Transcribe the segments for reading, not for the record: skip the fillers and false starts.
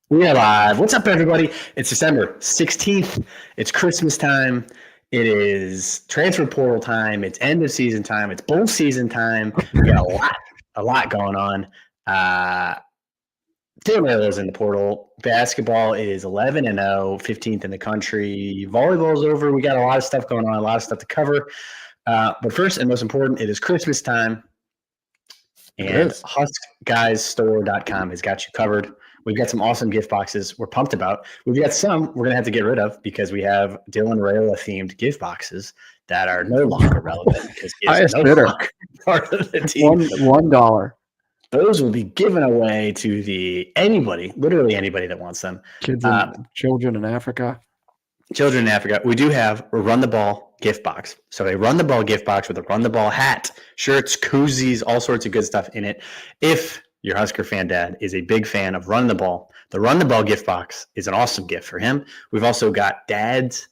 We are live. What's up, everybody? It's December 16th. It's Christmas time. It is transfer portal time. It's end of season time. It's bowl season time. We got a lot going on. Is in the portal. Basketball is 11-0, 15th in the country. Volleyball's over. We got a lot of stuff going on, a lot of stuff to cover. But first and most important, it is Christmas time. And HuskGuysStore.com has got you covered. We've got some awesome gift boxes we're pumped about. We've got some we're going to have to get rid of because we have Dylan Raiola themed gift boxes that are no longer relevant because he is no longer part of the team. $1. Those will be given away to literally anybody that wants them. Children in Africa. Children in Africa. We do have a Run the Ball gift box. So a Run the Ball gift box with a Run the Ball hat, shirts, koozies, all sorts of good stuff in it. If your Husker fan dad is a big fan of Run the Ball, the Run the Ball gift box is an awesome gift for him. We've also got dads,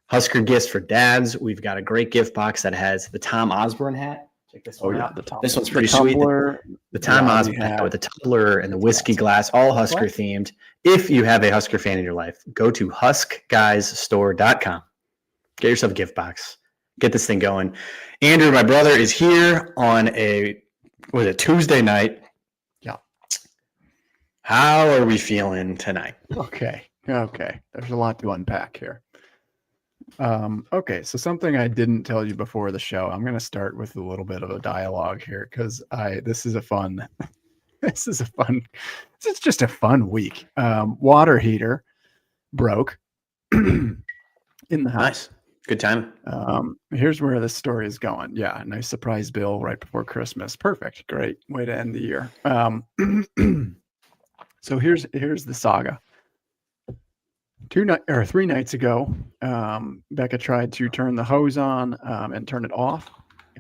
Husker gifts for dads. We've got a great gift box that has the Tom Osborne hat. Check this one out. This one's pretty sweet. The Tom Osborne hat with the tumbler and the whiskey glass, all Husker themed. If you have a Husker fan in your life, go to HuskGuysStore.com. Get yourself a gift box. Get this thing going. Andrew, my brother, is here on a Tuesday night. Yeah. How are we feeling tonight? Okay. There's a lot to unpack here. Okay, so something I didn't tell you before the show. I'm going to start with a little bit of a dialogue here because it's just a fun week. Water heater broke in the house. Nice. Good time. Here's where this story is going. Yeah, nice surprise bill right before Christmas. Perfect. Great way to end the year. So here's the saga. 3 nights ago, Becca tried to turn the hose on and turn it off.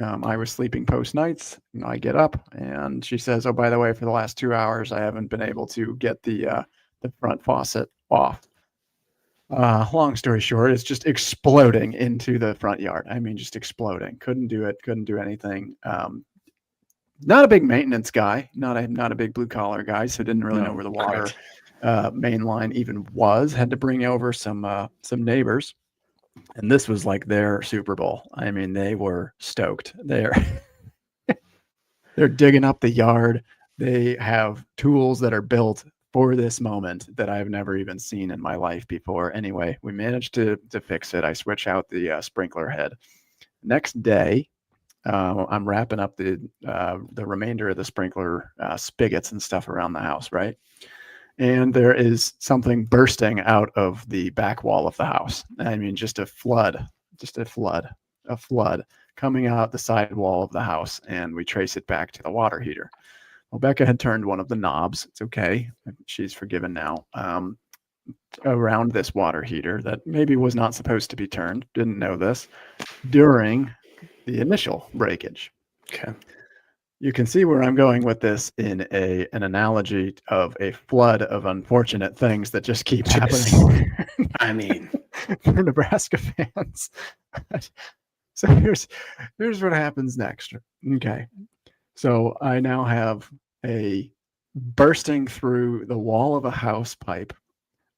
I was sleeping post nights. I get up and she says, "Oh, by the way, for the last 2 hours, I haven't been able to get the front faucet off." Long story short, it's just exploding into the front yard. I mean, just exploding. Couldn't do it. Couldn't do anything. Not a big maintenance guy. Not a big blue collar guy. So didn't really know where the water main line even was. Had to bring over some neighbors, and this was like their Super Bowl. I mean, they were stoked. They're digging up the yard. They have tools that are built for this moment that I've never even seen in my life before. Anyway, we managed to fix it. I switch out the sprinkler head. Next day, I'm wrapping up the remainder of the sprinkler spigots and stuff around the house, right? And there is something bursting out of the back wall of the house. I mean, just a flood coming out the side wall of the house. And we trace it back to the water heater. Well, Becca had turned one of the knobs. It's okay. She's forgiven now. Around this water heater that maybe was not supposed to be turned. Didn't know this during the initial breakage. Okay. You can see where I'm going with this in an analogy of a flood of unfortunate things that just keep happening. I mean, for Nebraska fans. So here's what happens next. Okay. So I now have a bursting through the wall of a house pipe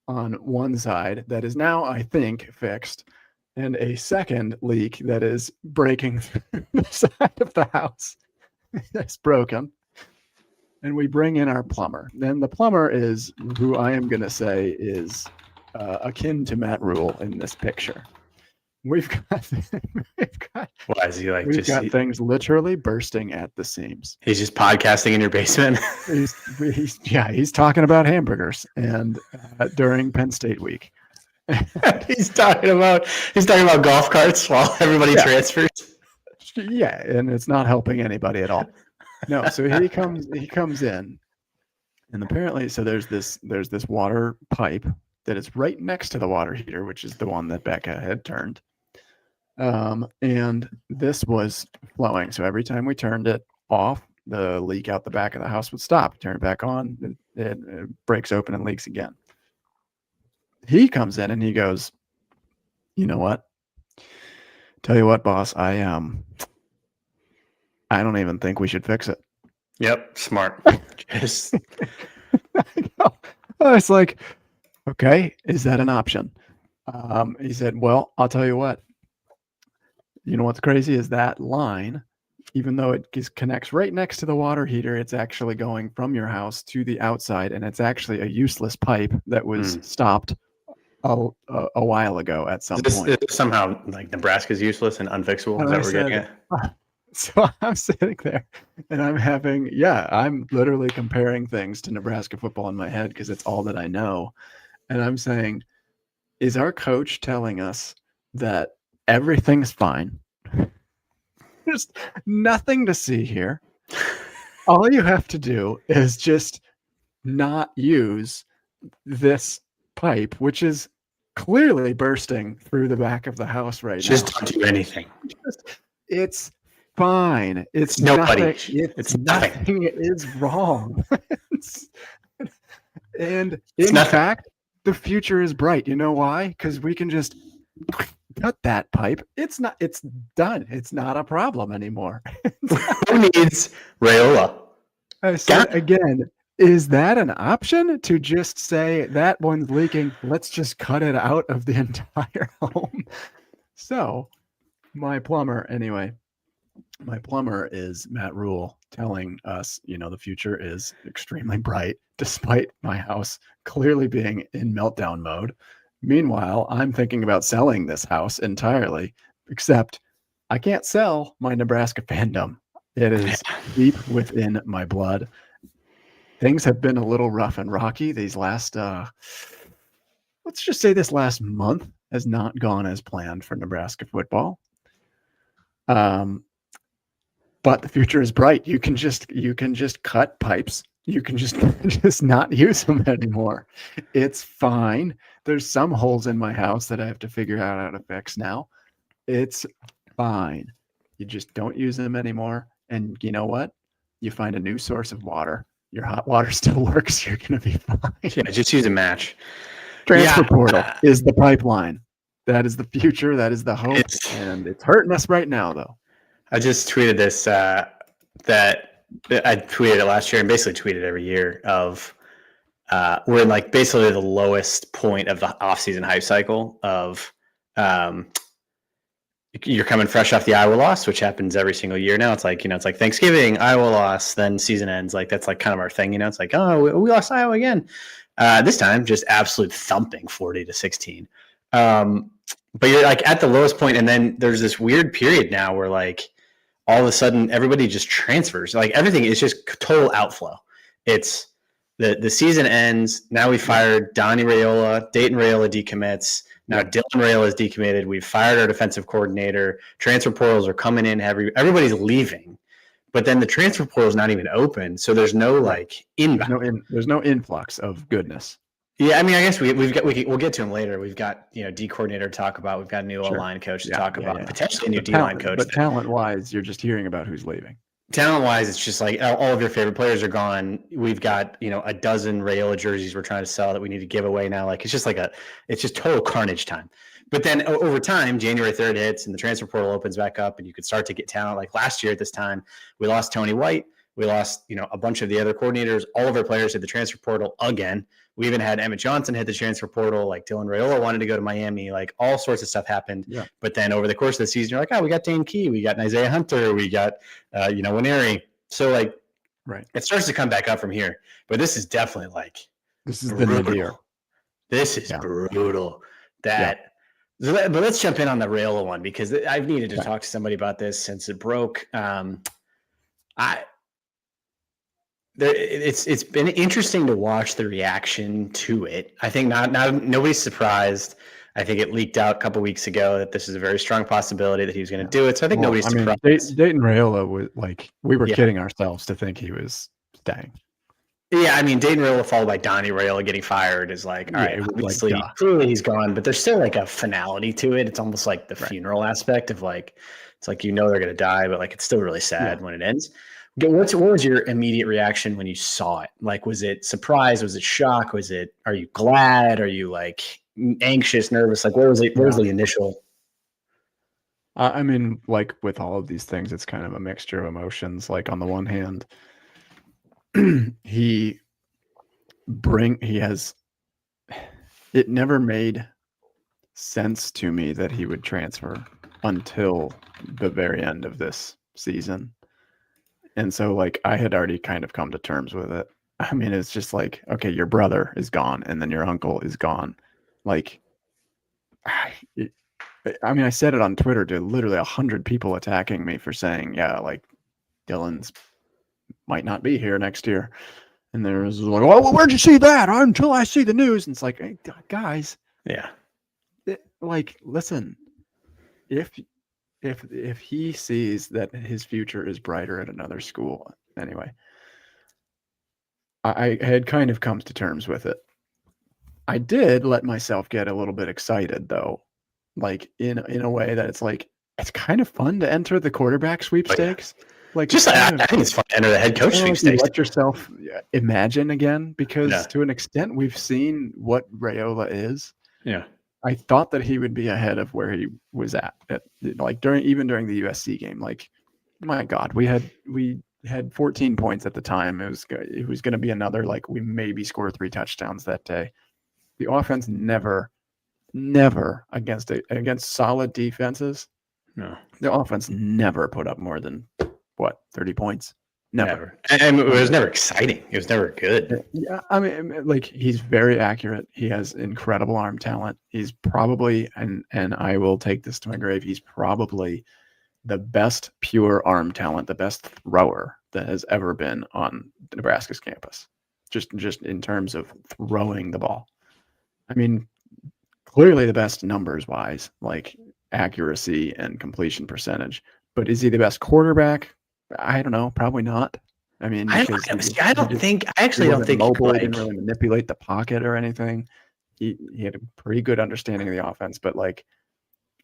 on one side that is now, I think, fixed, and a second leak that is breaking through the side of the house. That's broken. And we bring in our plumber. Then the plumber is who I am going to say is akin to Matt Rule in this picture. We've got why is he like we've got things literally bursting at the seams. He's just podcasting in your basement. he's talking about hamburgers and during Penn State week. he's talking about golf carts while everybody transfers. Yeah, and it's not helping anybody at all. No, so he comes in, and apparently, so there's this water pipe that is right next to the water heater, which is the one that Becca had turned. And this was flowing. So every time we turned it off, the leak out the back of the house would stop. Turn it back on, it breaks open and leaks again. He comes in and he goes, "You know what? Tell you what, boss, I don't even think we should fix it." Yep, smart. Just I was like, okay, is that an option? He said, well, I'll tell you what. You know what's crazy is that line, even though it connects right next to the water heater, it's actually going from your house to the outside, and it's actually a useless pipe that was stopped a while ago at some Is point. this somehow like Nebraska's useless and unfixable? And Is that I what we're getting said, at? so I'm sitting there and I'm literally comparing things to Nebraska football in my head because it's all that I know. And I'm saying, is our coach telling us that everything's fine? There's nothing to see here. All you have to do is just not use this pipe, which is clearly bursting through the back of the house right Just now. don't do anything. It's fine. It's nobody. nothing. It's nothing. Nothing is wrong. And It's in nothing. fact, the future is bright. You know why? Because we can just cut that pipe. It's done. It's not a problem anymore. Who needs Raiola? I said again, is that an option to just say that one's leaking? Let's just cut it out of the entire home. So my plumber is Matt Rule telling us, the future is extremely bright, despite my house clearly being in meltdown mode. Meanwhile, I'm thinking about selling this house entirely, except I can't sell my Nebraska fandom. It is deep within my blood. Things have been a little rough and rocky these last, let's just say this last month has not gone as planned for Nebraska football. But the future is bright. You can just cut pipes. You can just not use them anymore. It's fine. There's some holes in my house that I have to figure out how to fix now. It's fine. You just don't use them anymore. And you know what? You find a new source of water. Your hot water still works. You're going to be fine. Yeah, just use a match. Transfer portal is the pipeline. That is the future. That is the hope. And it's hurting us right now, though. I just tweeted this that I tweeted it last year and basically tweeted every year of we're in like basically the lowest point of the off-season hype cycle of you're coming fresh off the Iowa loss, which happens every single year now. It's like, it's like Thanksgiving, Iowa loss, then season ends. Like that's like kind of our thing, It's like, oh, we lost Iowa again. This time, just absolute thumping, 40-16. But you're like at the lowest point, and then there's this weird period now where like all of a sudden everybody just transfers. Like everything is just total outflow. It's the season ends. Now we fired Donnie Raiola, Dayton Raiola decommits. Now Dylan Raiola is decommitted. We've fired our defensive coordinator. Transfer portals are coming in. Everybody's leaving, but then the transfer portal is not even open. So there's no like inbound. There's no influx of goodness. Yeah, I mean, I guess we'll get to him later. We've got D coordinator to talk about. We've got a new O-line coach to talk about. Potentially a new D-line coach. But talent-wise, you're just hearing about who's leaving. Talent-wise, it's just like all of your favorite players are gone. We've got a dozen Raiola jerseys we're trying to sell that we need to give away now. Like it's just total carnage time. But then over time, January 3rd hits and the transfer portal opens back up, and you could start to get talent. Like last year at this time, we lost Tony White. We lost, a bunch of the other coordinators. All of our players hit the transfer portal again. We even had Emmett Johnson hit the transfer portal. Like Dylan Raiola wanted to go to Miami. Like all sorts of stuff happened. Yeah. But then over the course of the season, you're like, oh, we got Dane Key. We got Isaiah Hunter. We got, Winery. So like, right. It starts to come back up from here. But this is definitely like, this is the nadir. This is brutal. But let's jump in on the Raiola one because I've needed to talk to somebody about this since it broke. It's been interesting to watch the reaction to it. I think nobody's surprised. I think it leaked out a couple weeks ago that this is a very strong possibility that he was going to do it. So I think nobody's surprised. Dayton Raiola was like, we were kidding ourselves to think he was staying. Yeah, I mean, Dayton Raiola followed by Donnie Raiola getting fired is like, all right, obviously, clearly he's gone, but there's still like a finality to it. It's almost like the funeral aspect of like, it's like, they're going to die, but like, it's still really sad when it ends. What was your immediate reaction when you saw it? Like, was it surprise? Was it shock? Are you glad? Are you like anxious, nervous? Like, where was it? Where was the initial? I mean, like with all of these things, it's kind of a mixture of emotions. Like on the one hand, he it never made sense to me that he would transfer until the very end of this season. And so like I had already kind of come to terms with it. I mean, it's just like, okay, your brother is gone and then your uncle is gone. Like, I mean, I said it on Twitter to literally 100 people attacking me for saying, yeah, like Dylan's might not be here next year. And there was like, well, where'd you see that? Until I see the news. And it's like, hey, guys, Yeah. like, listen, if he sees that his future is brighter at another school, anyway, I had kind of come to terms with it. I did let myself get a little bit excited though, like in a way that it's like it's kind of fun to enter the quarterback sweepstakes. Like Just I think it's fun to enter the head coach you sweepstakes. let yourself imagine again, because Yeah. to an extent we've seen what Raiola is. Yeah. I thought that he would be ahead of where he was at like during the USC game. Like, my God, we had 14 points at the time. It was going to be another, like, we maybe score 3 touchdowns that day. The offense never against solid defenses. No. The offense never put up more than 30 points. Never. And it was never exciting. It was never good. Yeah, I mean, like, he's very accurate. He has incredible arm talent. He's probably, and I will take this to my grave, he's probably the best pure arm talent, the best thrower that has ever been on Nebraska's campus. Just in terms of throwing the ball. I mean, clearly the best numbers wise, like accuracy and completion percentage. But is he the best quarterback? I don't know. Probably not. I mean, I actually don't think mobile. He didn't really manipulate the pocket or anything. He had a pretty good understanding of the offense, but like,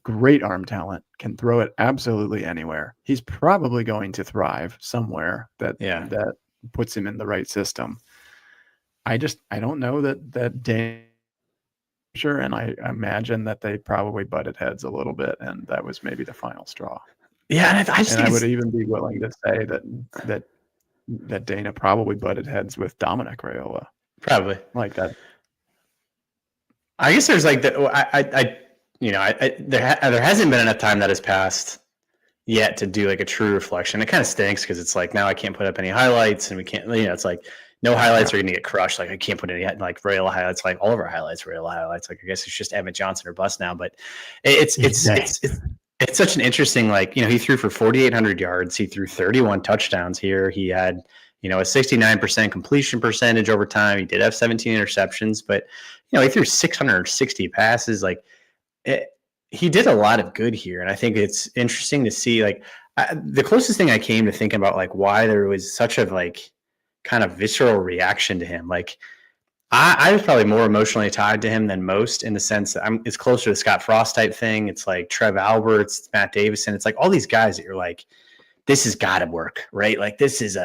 great arm talent, can throw it absolutely anywhere. He's probably going to thrive somewhere that puts him in the right system. I don't know that Dane. Sure, and I imagine that they probably butted heads a little bit, and that was maybe the final straw. Yeah, I would even be willing to say that Dana probably butted heads with Dominic Raiola. Probably like that. I guess there's like there hasn't been enough time that has passed yet to do like a true reflection. It kind of stinks because it's like now I can't put up any highlights, and we can't. It's like no highlights are going to get crushed. Like I can't put any like Raiola highlights. Like all of our highlights, Raiola highlights. Like I guess it's just Emmett Johnson or bust now. But it's such an interesting, like, he threw for 4,800 yards. He threw 31 touchdowns here. He had a 69% completion percentage over time. He did have 17 interceptions, but he threw 660 passes. Like he did a lot of good here, and I think it's interesting to see. Like the closest thing I came to thinking about like why there was such a like kind of visceral reaction to him. Like I was probably more emotionally tied to him than most, in the sense that it's closer to the Scott Frost type thing. It's like Trev Alberts, Matt Davison. It's like all these guys that you're like, this has got to work, right? Like this is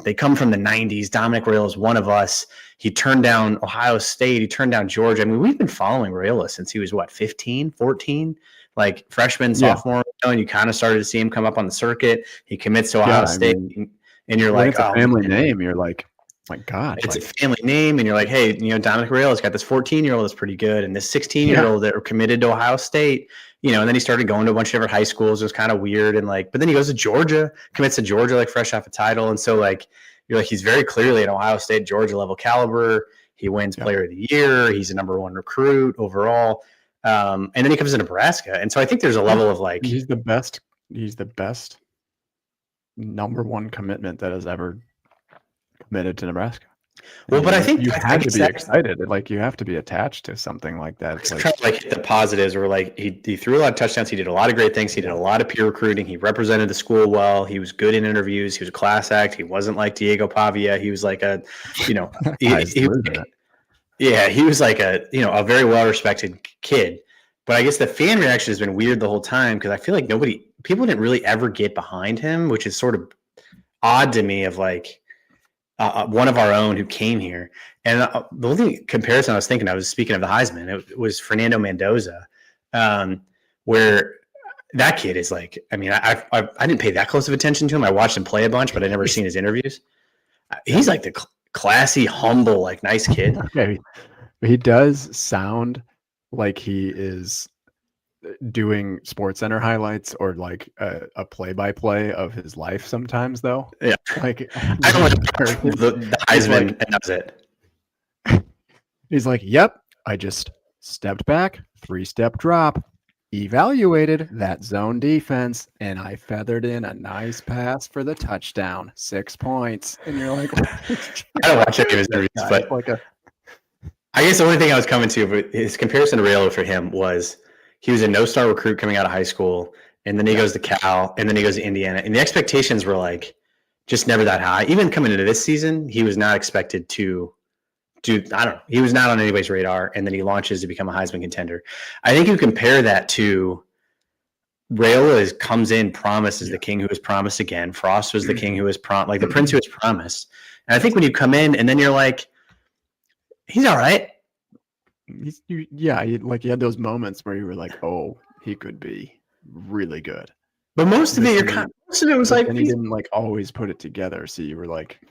they come from the 90s. Dominic Raiola is one of us. He turned down Ohio State. He turned down Georgia. I mean, we've been following Raiola since he was 15, 14, like freshman, sophomore, and you kind of started to see him come up on the circuit. He commits to Ohio State, and you're like, it's a family name. You're like, my God, it's a family name, and you're like, hey, Dominic Raiola has got this 14-year-old that's pretty good, and this 16-year-old that are committed to Ohio State, and then he started going to a bunch of different high schools. It was kind of weird, and like, but then he goes to Georgia, commits to Georgia, like fresh off a title, and so like, you're like, he's very clearly an Ohio State, Georgia level caliber. He wins Player of the Year. He's a #1 recruit overall, and then he comes to Nebraska, and so I think there's a level of like, he's the best. He's the best #1 commitment that has ever committed to Nebraska. Well, but I think you had to be excited. Like you have to be attached to something like that. It's like, trying to like hit the positives, or like he threw a lot of touchdowns. He did a lot of great things. He did a lot of peer recruiting. He represented the school well. He was good in interviews. He was a class act. He wasn't like Diego Pavia. He was like a, he was like a, a very well respected kid. But I guess the fan reaction has been weird the whole time, because I feel like people didn't really ever get behind him, which is sort of odd to me. Of like, one of our own who came here. And the only comparison I was thinking, I was speaking of the Heisman, it was Fernando Mendoza, where that kid is like, I mean, I didn't pay that close of attention to him. I watched him play a bunch, but I never seen his interviews. He's like classy, humble, like nice kid. Okay, he does sound like he is doing Sports Center highlights or like a play-by-play of his life sometimes, though. Yeah. Like I don't like the he's Heisman, like, and that's it. he's like, yep, I just stepped back, 3-step drop, evaluated that zone defense, and I feathered in a nice pass for the touchdown, 6 points. And you're like, I don't watch any of his interviews, but like I guess the only thing I was coming to, but his comparison to Raiola for him was he was a no-star recruit coming out of high school, and then he goes to Cal, and then he goes to Indiana, and the expectations were like just never that high. Even coming into this season, he was not expected to do. I don't know. He was not on anybody's radar, and then he launches to become a Heisman contender. I think you compare that to Raiola comes in, promised as the king who was promised again. Frost was the king who was like the prince who was promised. And I think when you come in and then you're like, he's all right. you had those moments where you were like, oh, he could be really good. But most of it was like, and he didn't like always put it together. So you were like,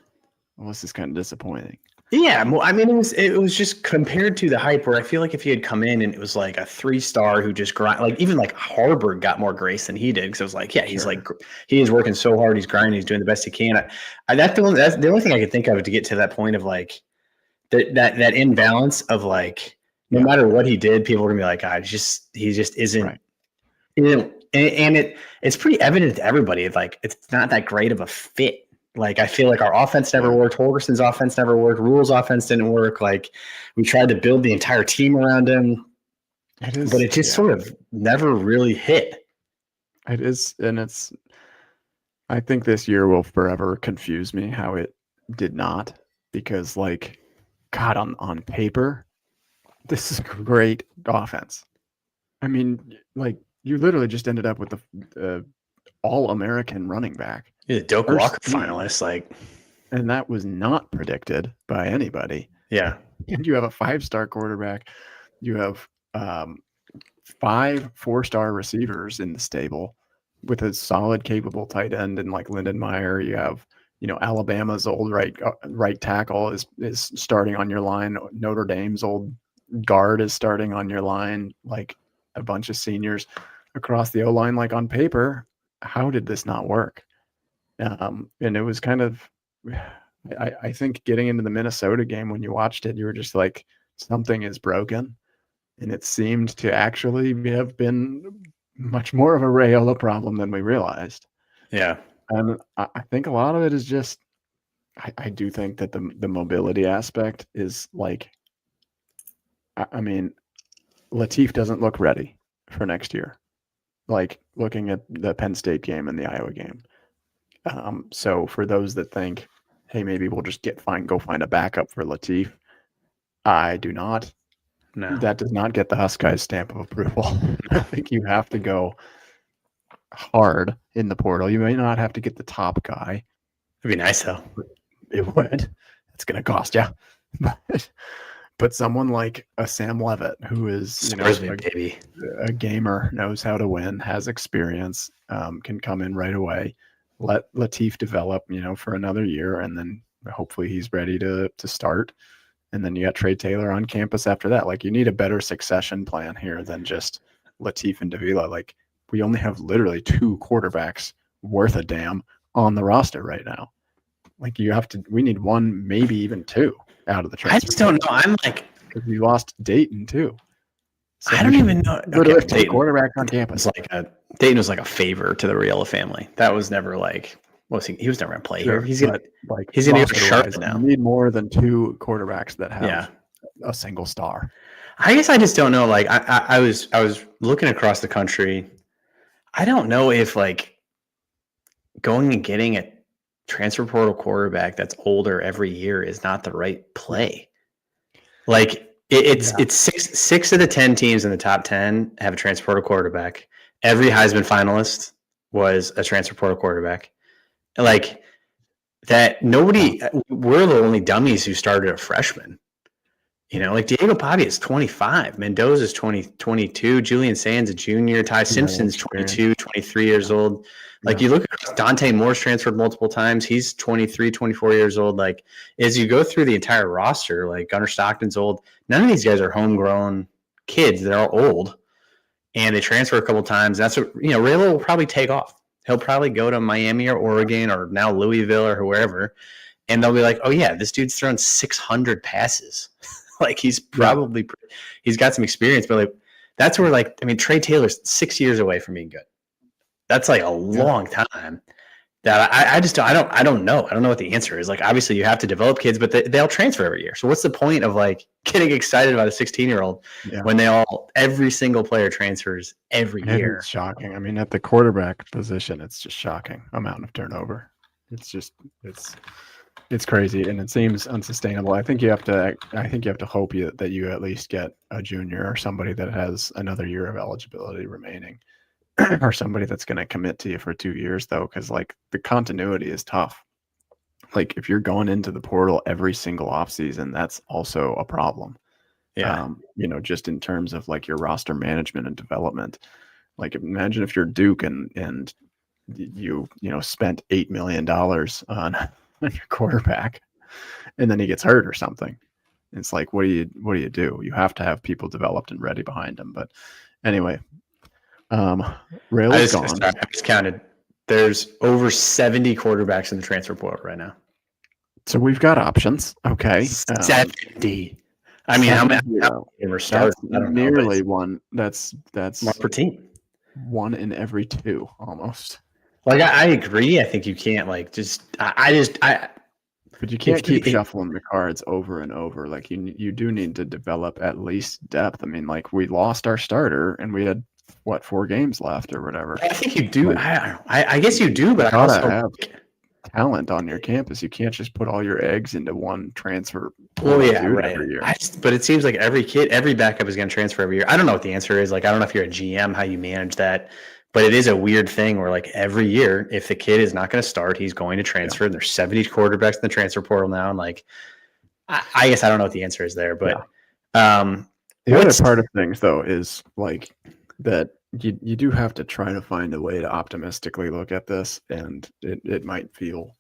well, this is kind of disappointing. yeah. I mean, it was just compared to the hype where I feel like if he had come in and it was like a 3-star who just grind, like even like Harburg got more grace than he did. Because it was like, yeah, he's like, he is working so hard. He's grinding. He's doing the best he can. That's the only thing I could think of to get to that point of like that imbalance of like, no matter what he did, people were gonna be like, God, he just isn't. Right. And it's pretty evident to everybody. Like it's not that great of a fit. Like I feel like our offense never worked. Holgerson's offense never worked. Rule's offense didn't work. Like we tried to build the entire team around him, but it just sort of never really hit. It is, and it's. I think this year will forever confuse me how it did not, because like, God, on paper, this is great offense. I mean, like you literally just ended up with the All-American running back. Yeah, Doak Walker finalist, like, and that was not predicted by anybody. Yeah, and you have a 5-star quarterback. You have 5 4-star receivers in the stable with a solid, capable tight end, and like Lindenmeyer. You have, Alabama's old right tackle is starting on your line. Notre Dame's old guard is starting on your line. Like a bunch of seniors across the O-line. Like on paper, how did this not work? And it was kind of, I think getting into the Minnesota game, when you watched it, you were just like, something is broken. And it seemed to actually have been much more of a Raiola problem than we realized. Yeah. And I think a lot of it is just, I do think that the mobility aspect is like, I mean, Latif doesn't look ready for next year. Like looking at the Penn State game and the Iowa game. So for those that think, hey, maybe we'll just go find a backup for Latif, I do not. No. That does not get the Huskies stamp of approval. I think you have to go hard in the portal. You may not have to get the top guy. It'd be nice though. It would. It's going to cost you. But someone like a Sam Levitt, who is a gamer, knows how to win, has experience, can come in right away. Let Latif develop, for another year, and then hopefully he's ready to start. And then you got Trey Taylor on campus after that. Like you need a better succession plan here than just Latif and Davila. Like we only have literally 2 quarterbacks worth a damn on the roster right now. Like we need 1, maybe even 2 out of the transfer. I just don't know. I'm like, because we lost Dayton too. So I don't even know. Okay, quarterback on campus. Dayton was like a favor to the Raiola family. That was never like, he was never going to play here. He's going to go Charlotte now. You need more than 2 quarterbacks that have a single star. I guess I just don't know. Like I was looking across the country. I don't know if like going and getting a transfer portal quarterback that's older every year is not the right play. Like it's 6 of the 10 teams in the top 10 have a transfer portal quarterback. Every Heisman finalist was a transfer portal quarterback. Like that, we're the only dummies who started a freshman. Like Diego Pavia is 25. Mendoza's 22. Julian Sands a junior. Ty Simpson's 22, 23 years old. Like, you look at Dante Moore's transferred multiple times. He's 23, 24 years old. Like, as you go through the entire roster, like Gunnar Stockton's old. None of these guys are homegrown kids. They're all old. And they transfer a couple times. That's what, Raylo will probably take off. He'll probably go to Miami or Oregon or now Louisville or whoever. And they'll be like, oh, yeah, this dude's thrown 600 passes. Like, he's got some experience, but like, that's where, like, I mean, Trey Taylor's 6 years away from being good. That's like a long time. That I don't know. I don't know what the answer is. Like, obviously you have to develop kids, but they'll transfer every year. So what's the point of like getting excited about a 16-year-old when every single player transfers every year? It's shocking. I mean, at the quarterback position, it's just shocking amount of turnover. It's crazy, and it seems unsustainable. I think you have to hope that you at least get a junior or somebody that has another year of eligibility remaining, or somebody that's going to commit to you for 2 years, though, because like the continuity is tough. Like, if you're going into the portal every single offseason, that's also a problem. Yeah. Just in terms of like your roster management and development. Like, imagine if you're Duke and you spent $8 million on your quarterback, and then he gets hurt or something. It's like, what do you do? You have to have people developed and ready behind him. But anyway, Raiola's gone. I just counted. There's over 70 quarterbacks in the transfer portal right now. So we've got options. Okay. 70. I mean, how many ever started? I don't know. Nearly one. That's one per team. One in every two, almost. Like, I agree. I think you can't but you can't keep shuffling the cards over and over. Like, you do need to develop at least depth. I mean, like, we lost our starter and we had 4 games left or whatever. I think you do. I guess you do, but I also have talent on your campus. You can't just put all your eggs into one transfer. Right. Every year. But it seems like every backup is going to transfer every year. I don't know what the answer is. Like, I don't know if you're a GM, how you manage that. But it is a weird thing where, like, every year, if the kid is not going to start, he's going to transfer. And there's 70 quarterbacks in the transfer portal now. And, like, I guess I don't know what the answer is there. But the other part of things, though, is, like, that you do have to try to find a way to optimistically look at this. And it might feel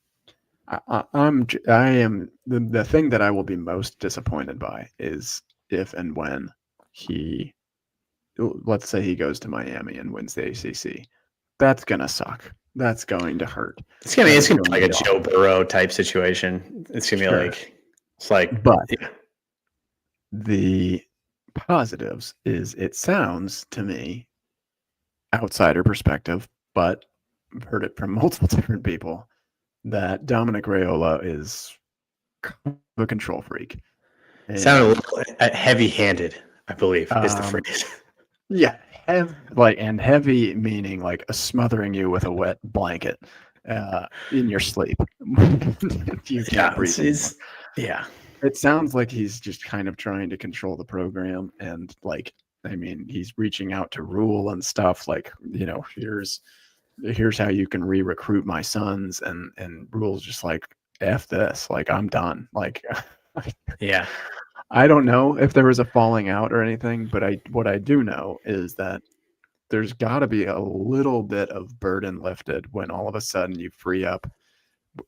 I am the thing that I will be most disappointed by is if and when let's say he goes to Miami and wins the ACC. That's going to suck. That's going to hurt. It's going to be like a Joe Burrow type situation. It's going to be but the positives is it sounds to me, outsider perspective, but I've heard it from multiple different people, that Dominic Raiola is a control freak. Sounded a little heavy-handed, I believe, is the phrase. Yeah, heavy meaning like a smothering you with a wet blanket in your sleep. You can't breathe. It sounds like he's just kind of trying to control the program, and like, I mean, he's reaching out to Rule and stuff like, here's how you can re-recruit my sons, and Rule's just like, F this, like, I'm done. Like, yeah. I don't know if there was a falling out or anything, but what I do know is that there's got to be a little bit of burden lifted when all of a sudden you free up.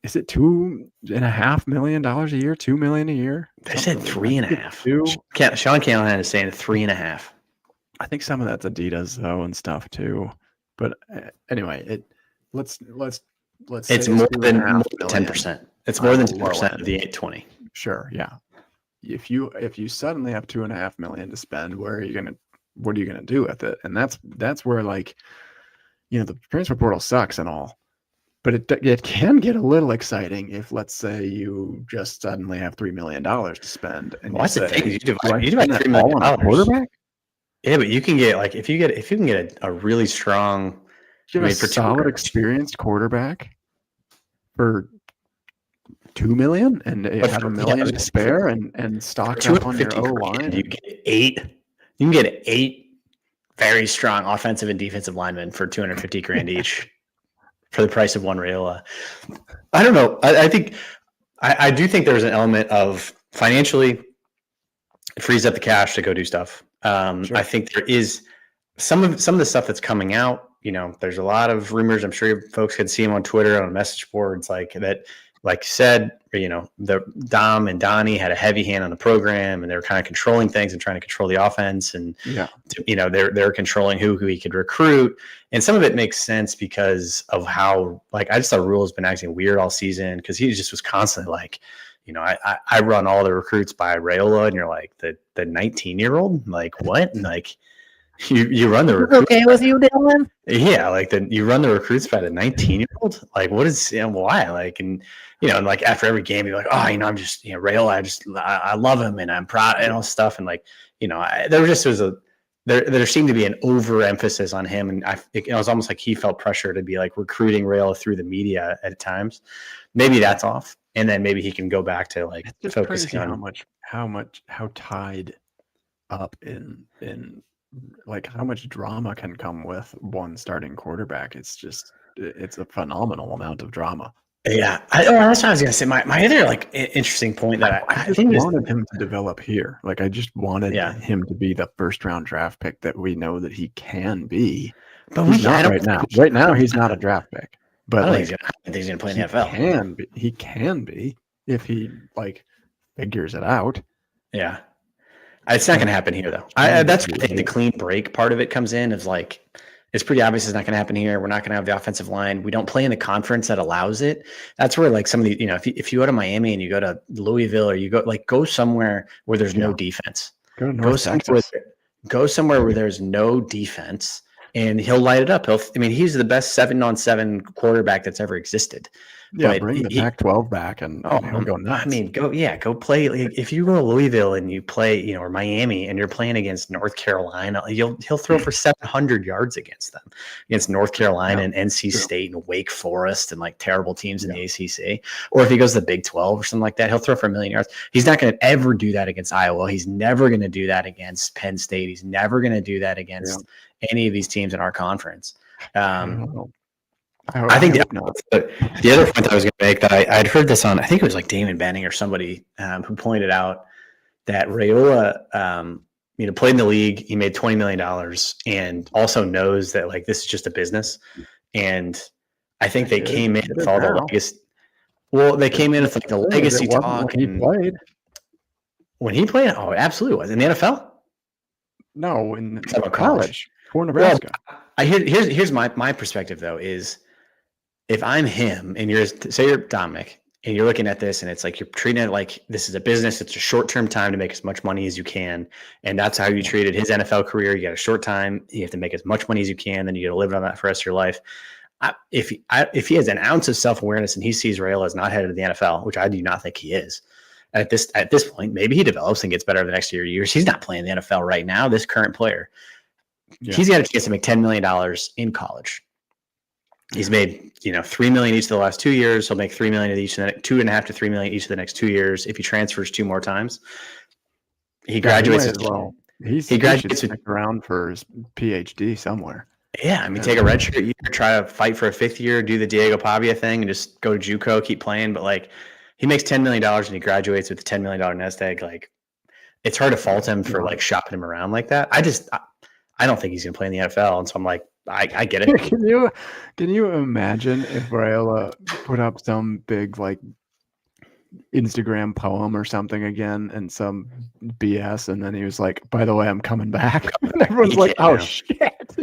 Is it $2.5 million a year? $2 million a year? They said 3.5. Sean Callahan is saying 3.5. I think some of that's Adidas though and stuff too. But anyway, let's. It's more than 10%. It's more than 10% of the 820. Sure, yeah. If you suddenly have $2.5 million to spend, what are you gonna do with it? And that's where, like, the transfer portal sucks and all, but it can get a little exciting if, let's say, you just suddenly have $3 million to spend. And what's the thing? You divide $3 million on a quarterback. Yeah, but you can get, like, if you can get a really strong, solid, experienced quarterback for $2 million and have $1 million to spare and stock up on your O line. You can get 8 very strong offensive and defensive linemen for $250,000 each for the price of one Raiola. I don't know. I do think there's an element of financially. It frees up the cash to go do stuff. Sure. I think there is some of the stuff that's coming out. There's a lot of rumors. I'm sure folks could see them on Twitter, on message boards, like that. Like said, the Dom and Donnie had a heavy hand on the program, and they were kind of controlling things and trying to control the offense. And Yeah. they're controlling who he could recruit, and some of it makes sense because of how, like, I just thought Rule has been acting weird all season because he just was constantly like, I run all the recruits by Raiola, and you're like the 19-year-old, like what? And like you run the recruits. Okay with you, Dylan? Yeah, like you run the recruits by the 19-year-old. Like, what is why? Like, and and like after every game, you're like, oh, I'm just Raiola. I love him, and I'm proud and all stuff. And like, there seemed to be an overemphasis on him, and it was almost like he felt pressure to be like recruiting Raiola through the media at times. Maybe that's off, and then maybe he can go back to like It's just focusing crazy on how tied up in like how much drama can come with one starting quarterback. It's a phenomenal amount of drama. Yeah, that's what I was gonna say. My other like interesting point that I just wanted him to develop here. Like I just wanted him to be the first round draft pick that we know that he can be. But he's not right now. Right now, he's not a draft pick. But I think he's gonna play in the NFL. He can be if he like figures it out. Yeah, it's not gonna happen here though. That's where I think the clean break part of it comes in. Is like, it's pretty obvious it's not going to happen here. We're not going to have the offensive line. We don't play in the conference that allows it. That's where like some of the, if you go to Miami and you go to Louisville, or you go somewhere where there's no defense. Go somewhere where there's no defense, and he'll light it up. He's the best 7-on-7 quarterback that's ever existed. Yeah, bring the Pac-12 back and he'll go nuts. Go play. Like, if you go to Louisville and you play, or Miami, and you're playing against North Carolina, he'll throw for 700 yards against them, against North Carolina and NC State and Wake Forest and like terrible teams in the ACC. Or if he goes to the Big 12 or something like that, he'll throw for 1,000,000 yards. He's not going to ever do that against Iowa. He's never going to do that against Penn State. He's never going to do that against any of these teams in our conference. I think the other point that I was going to make, that I'd heard this on, I think it was like Damon Benning or somebody who pointed out that Raiola, played in the league. He made $20 million and also knows that like this is just a business. And I think they came in with all the legacy. Well, they came in with like the legacy talk. When he played, oh, it absolutely was in the NFL. No, in college for Nebraska. Well, here's my perspective though is, if I'm him and say you're Dominic and you're looking at this and it's like you're treating it like this is a business, it's a short-term time to make as much money as you can, and that's how you treated his NFL career. You got a short time, you have to make as much money as you can, then you got to live on that for the rest of your life. If he has an ounce of self-awareness and he sees Raiola as not headed to the NFL, which I do not think he is, at this point, maybe he develops and gets better over the next years. He's not playing the NFL right now, this current player. He's got a chance to make $10 million in college. He's made, $3 million each of the last 2 years. He'll make $3 million each of the $2.5 to $3 million each of the next 2 years. If he transfers 2 more times, he graduates as well. He graduates around for his PhD somewhere. Yeah, take a redshirt year, try to fight for a 5th year, do the Diego Pavia thing, and just go to JUCO, keep playing. But like, he makes $10 million and he graduates with a $10 million nest egg. Like, it's hard to fault him for like shopping him around like that. I don't think he's going to play in the NFL, and so I'm like, I get it. Can you imagine if Raiola put up some big like Instagram poem or something again and some BS, and then he was like, "By the way, I'm coming back," and everyone's like, "Oh shit!"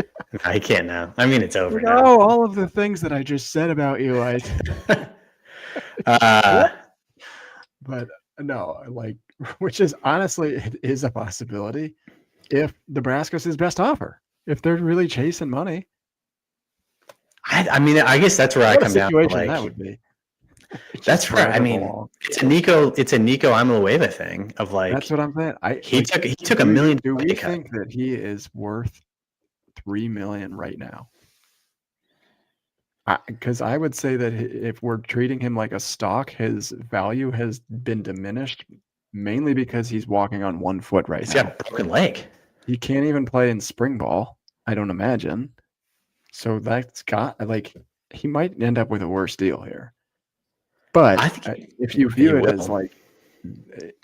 I can't now. It's over now. Oh, all of the things that I just said about you, but no, like, which is honestly, it is a possibility if Nebraska's his best offer. If they're really chasing money, I guess that's where I come down. Like, that would be. That's right. It's a Nico Iamaleava thing of like. That's what I'm saying. He took $1 million. Do we think that he is worth $3 million right now? Because I would say that if we're treating him like a stock, his value has been diminished mainly because he's walking on 1 foot right now. He's got a broken leg. He can't even play in spring ball, I don't imagine. So that's he might end up with a worse deal here. But if you view it as like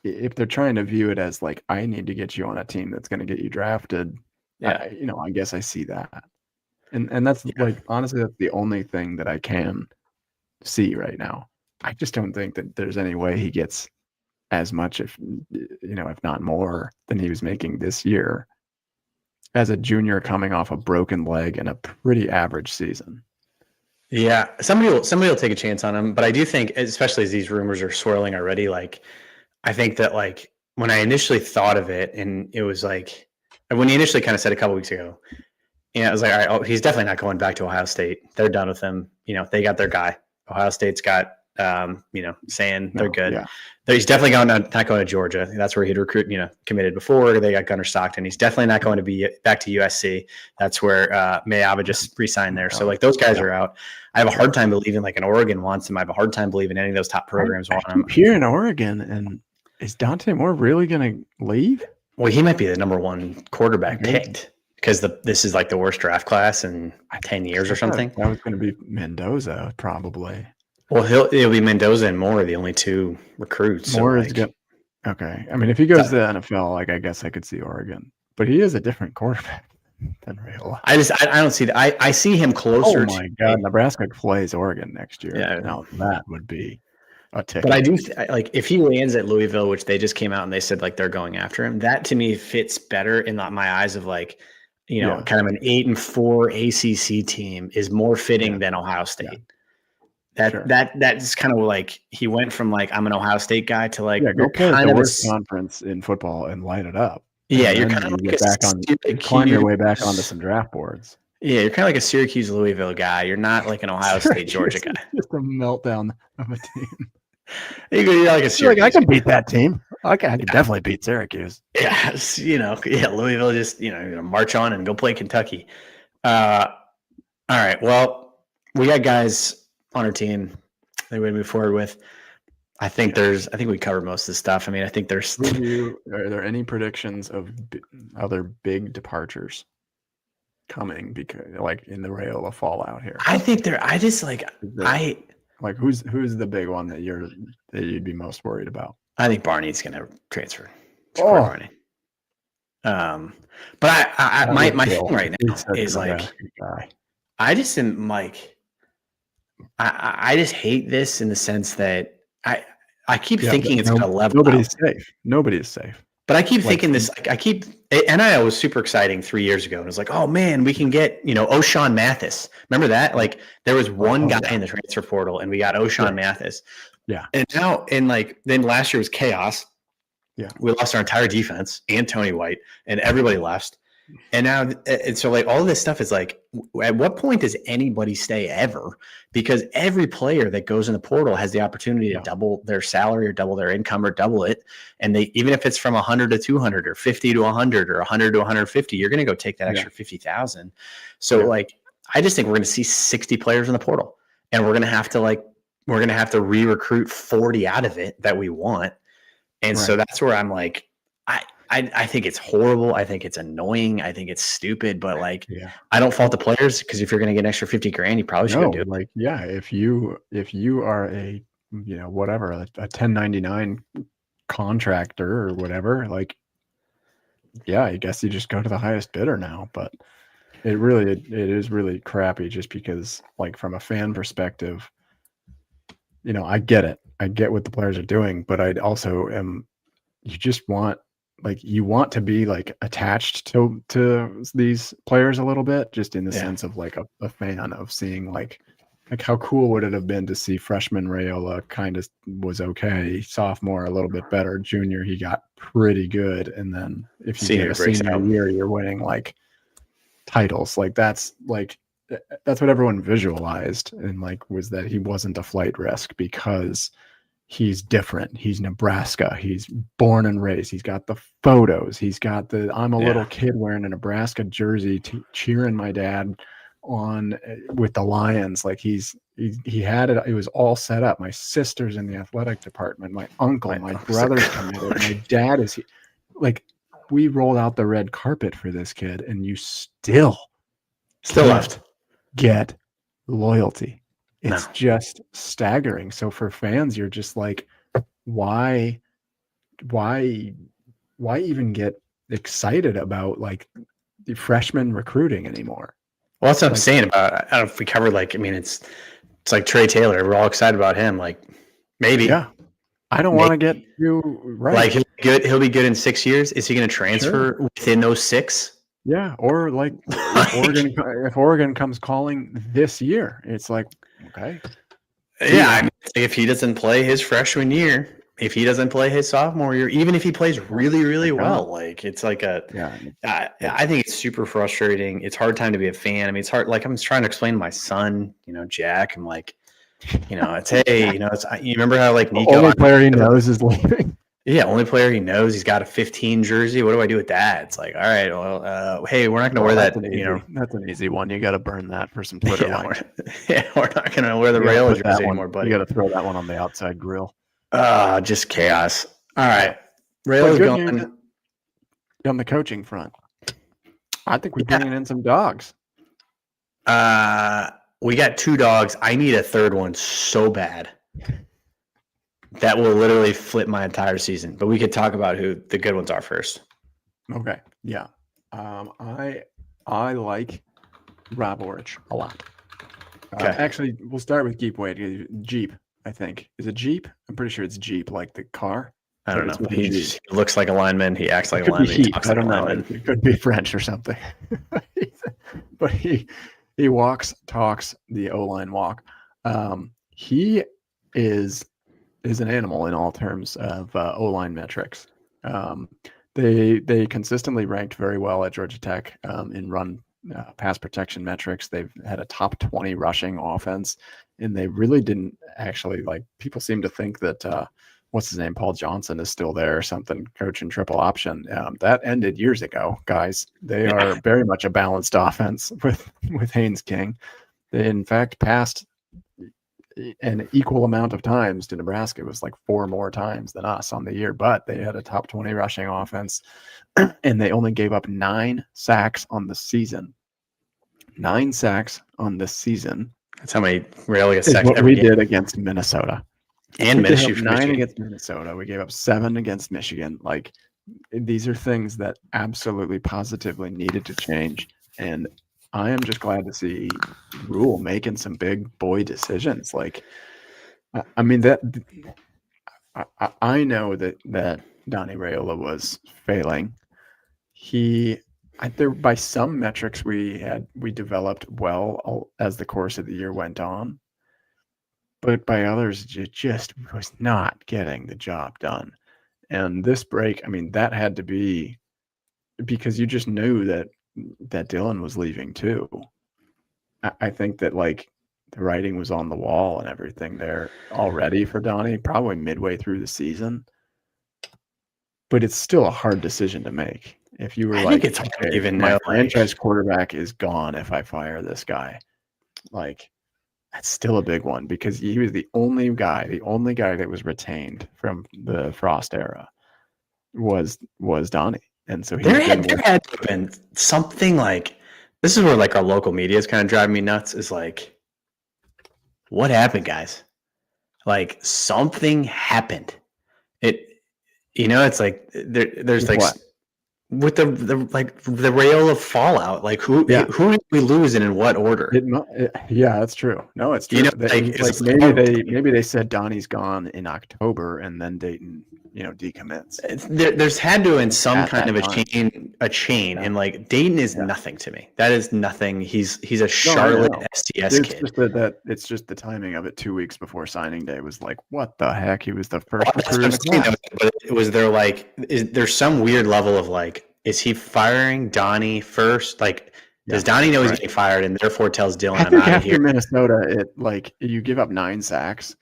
if they're trying to view it as like, I need to get you on a team that's going to get you drafted, Yeah. I guess I see that. And that's Yeah. like, honestly, that's the only thing that I can see right now. I just don't think that there's any way he gets as much, if not more, than he was making this year as a junior coming off a broken leg and a pretty average season. Yeah, somebody will take a chance on him, but I do think, especially as these rumors are swirling already, like I think that like when I initially thought of it, and it was like when he initially kind of said a couple weeks ago, I was like, all right, oh, he's definitely not going back to Ohio State. They're done with him. They got their guy. Ohio State's got, saying they're good. Yeah. He's definitely not going to Georgia. That's where he'd recruit, committed before. They got Gunnar Stockton. He's definitely not going to be back to USC. That's where Mayava just re-signed there. So like those guys are out. I have a hard time believing like an Oregon wants him. I have a hard time believing any of those top programs want him. Here in Oregon, and is Dante Moore really going to leave? Well, he might be the number one quarterback picked because this is like the worst draft class in 10 years or something. That was going to be Mendoza, probably. Well, it'll be Mendoza and Moore, the only two recruits. Moore is good. Okay. I mean, if he goes to the NFL, like I guess I could see Oregon, but he is a different quarterback than Raiola. I don't see that. I see him closer. Oh my God, Nebraska plays Oregon next year. Yeah. Now that would be a ticket. But I do like if he lands at Louisville, which they just came out and they said like they're going after him. That to me fits better in my eyes of like, kind of an 8-4 ACC team is more fitting than Ohio State. That's kind of like he went from like I'm an Ohio State guy to like go play the worst conference in football and light it up. Yeah, you're kind of like climb your way back onto some draft boards. Yeah, you're kind of like a Syracuse Louisville guy. You're not like an Ohio State Georgia guy. Just a meltdown of a team. You're like a Syracuse. I can beat that team. I can definitely beat Syracuse. Yeah, Louisville just march on and go play Kentucky. All right, well, we got guys on our team that we move forward with. I think we covered most of the stuff. I mean, I think there's. Are there any predictions of other big departures coming because, like, in the Raiola fallout here? I think there. I just like who's the big one that you'd be most worried about? I think Barney's going to transfer. Barney. But my thing right now is like, I just am like. I just hate this in the sense that I keep thinking it's going to level out. Nobody is safe. But I keep thinking this. NIL was super exciting 3 years ago, and it was like, oh man, we can get O'Shawn Mathis. Remember that? Like there was one guy in the transfer portal, and we got O'Shawn Mathis. Yeah. And now, then last year was chaos. Yeah. We lost our entire defense and Tony White, and everybody left. And now, and so like all this stuff is like, at what point does anybody stay ever? Because every player that goes in the portal has the opportunity to double their salary or double their income or double it. And even if it's from 100 to 200 or 50 to 100 or 100 to 150, you're going to go take that extra 50,000. So like, I just think we're going to see 60 players in the portal, and we're going to have to re-recruit 40 out of it that we want. And so that's where I'm like, I think it's horrible. I think it's annoying. I think it's stupid, but like, I don't fault the players, because if you're going to get an extra 50 grand, you probably should do it. Like, if you are a, whatever, a 1099 contractor or whatever, like, I guess you just go to the highest bidder now, but it is really crappy just because, like, from a fan perspective, I get it. I get what the players are doing, but I also you want to be like attached to these players a little bit, just in the sense of like a fan of seeing like how cool would it have been to see freshman Raiola kind of was okay, sophomore a little bit better, junior he got pretty good, and then if you get a senior year, you're winning like titles. Like that's what everyone visualized, and like was that he wasn't a flight risk because he's different. He's Nebraska. He's born and raised. He's got the photos. He's got I'm a little kid wearing a Nebraska jersey cheering my dad on with the Lions. Like he had it. It was all set up. My sister's in the athletic department. My uncle, my brother's committed. My dad is like, we rolled out the red carpet for this kid, and you still left get loyalty. It's just staggering. So for fans, you're just like, why why even get excited about like the freshman recruiting anymore? Well, that's what I'm Like, saying about. I don't know if we covered it's like Trey Taylor. We're all excited about him. Like maybe, yeah, I don't want to get you right. like he'll be good. He'll be good in 6 years. Is he going to Sure. transfer within those 6? Yeah, or like if Oregon comes calling this year, it's like, okay, Yeah, I mean, if he doesn't play his freshman year, if he doesn't play his sophomore year, even if he plays really, really well, like it's like I think it's super frustrating. It's a hard time to be a fan. I mean, it's hard. Like I'm trying to explain to my son, Jack. I'm like, it's hey, you remember how like Nico, the only player he knows is leaving. Yeah, only player he knows. He's got a 15 jersey. What do I do with that? It's like, all right, well, hey, we're not going to wear that. That's an easy one. You got to burn that for some Twitter likes. We're not going to wear the Raiola jersey anymore, buddy. You got to throw that one on the outside grill. Just chaos. All right, Rail's gone. On the coaching front, I think we're bringing in some dogs. We got 2 dogs. I need a third one so bad. That will literally flip my entire season. But we could talk about who the good ones are first. Okay. Yeah. I like Raiolacoaster a lot. Okay. Actually, we'll start with Jeep, I think. Is it Jeep? I'm pretty sure it's Jeep, like the car. I don't know. He looks like a lineman. He acts like a lineman. He talks I don't know. It could be French or something. But he walks, talks the O-line walk. He is an animal in all terms of O-line metrics. They consistently ranked very well at Georgia Tech in run pass protection metrics. They've had a top 20 rushing offense, and they really didn't actually people seem to think that what's his name, Paul Johnson, is still there or something, coaching triple option. That ended years ago, guys. They are very much a balanced offense with Haynes King. They in fact passed an equal amount of times to Nebraska. It was like 4 more times than us on the year, but they had a top 20 rushing offense, and they only gave up 9 sacks on the season. 9 sacks on the season. That's how many Raiolacoaster sacks what we did against Minnesota. And Michigan. 9 against Minnesota. We gave up 7 against Michigan. Like, these are things that absolutely positively needed to change. And I am just glad to see Rule making some big boy decisions. Like, I mean, I know that Donnie Raiola was failing. By some metrics we developed well as the course of the year went on, but by others it just was not getting the job done. And this break, I mean, that had to be because you just knew that Dylan was leaving too. I think that the writing was on the wall and everything there already for Donnie, probably midway through the season. But it's still a hard decision to make. If you were I think it's hard to even know, franchise quarterback is gone if I fire this guy. That's still a big one because he was the only guy that was retained from the Frost era was Donnie. And so there had to have been something this is where our local media is kind of driving me nuts is what happened, guys? Something happened. It's there's what? With the Raiola fallout, who did we lose and in what order? Yeah, that's true. No, it's true. Maybe they said Donnie's gone in October and then Dayton, decommits. There's had to in some kind of a chain, and Dayton is nothing to me. That is nothing. He's a Charlotte STS kid. It's just the timing of it 2 weeks before signing day was what the heck? He was the first recruit in the class. But was there is there some weird level of is he firing Donnie first? Does Donnie know he's getting fired and therefore tells Dylan I'm out of here? After Minnesota, you give up 9 sacks.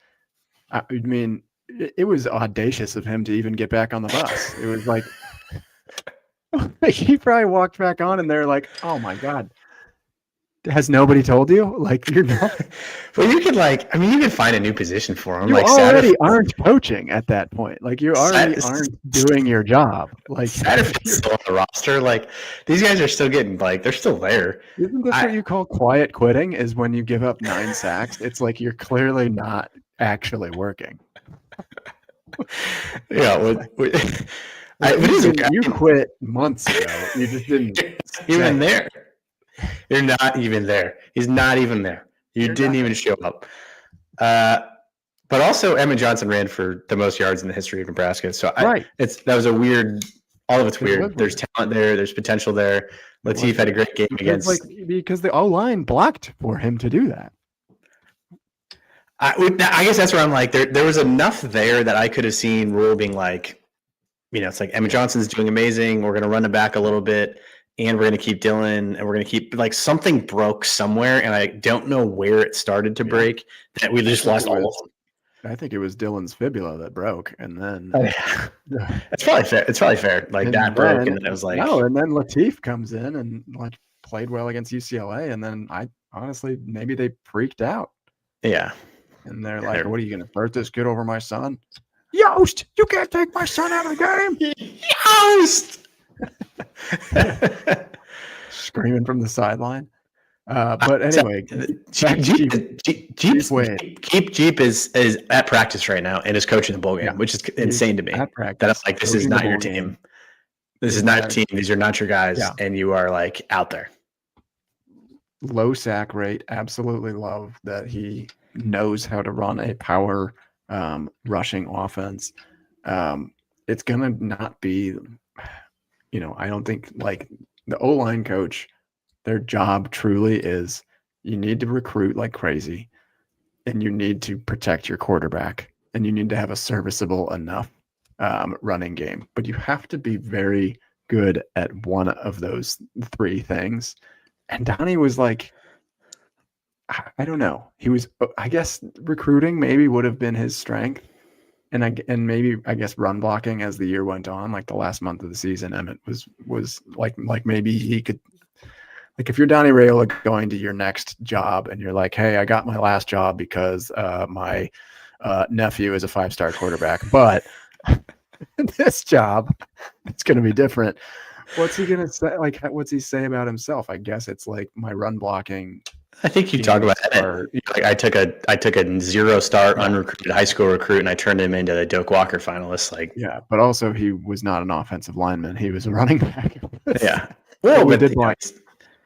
I mean, it was audacious of him to even get back on the bus. It was he probably walked back on and they're like, oh my God. Has nobody told you? You're not. Well, you can you can find a new position for him. You already aren't coaching at that point. You already aren't doing your job. Satterfield's still on the roster. These guys are still getting they're still there. Isn't this what you call quiet quitting? Is when you give up 9 sacks? It's you're clearly not actually working. Yeah, You quit months ago. You just didn't even say. there. You're not even there. He's not even there. You You're didn't not. even show up. But also, Emmett Johnson ran for the most yards in the history of Nebraska. So Right. that was a weird. All of it's It was weird. There's weird. talent there. There's potential there. Latif had a great game against. Because the O line blocked for him to do that. I guess that's where I'm like, there was enough there that I could have seen Rule being like, it's like Emmett Johnson's doing amazing. We're going to run it back a little bit, and we're going to keep Dylan, and we're going to keep like something broke somewhere, and I don't know where it started to break. That we just lost all of them. I think it was Dylan's fibula that broke, and then it's probably fair. It's probably fair. Like that broke, and then it was like and then Latif comes in and like played well against UCLA, and then I honestly maybe they freaked out. Yeah, and they're like, "What are you going to start this kid over my son?" Yost, you can't take my son out of the game. Yost, screaming from the sideline. But anyway, Jeep is at practice right now and is coaching the bowl game, which is insane to me. At practice, that I'm like, this is not your team. This is not your team. These are not your guys, and you are like out there. Low sack rate. Absolutely love that he knows how to run a power rushing offense. It's gonna not be, I don't think like the O-line coach. Their job truly is you need to recruit like crazy, and you need to protect your quarterback, and you need to have a serviceable enough running game. But you have to be very good at one of those three things. And Donnie was like, I don't know. He was, I guess, recruiting maybe would have been his strength. And maybe I guess run blocking as the year went on, like the last month of the season, Emmett was like maybe he could. Like if you're Donnie Raiola going to your next job and you're like, hey, I got my last job because my nephew is a 5-star quarterback, but this job, it's going to be different. What's he going to say? Like, what's he say about himself? I guess it's like my run blocking. I think you talk about that. Like I took a 0-star unrecruited high school recruit and I turned him into the Doak Walker finalist. Like, yeah, but also he was not an offensive lineman. He was a running back. Yeah. Well,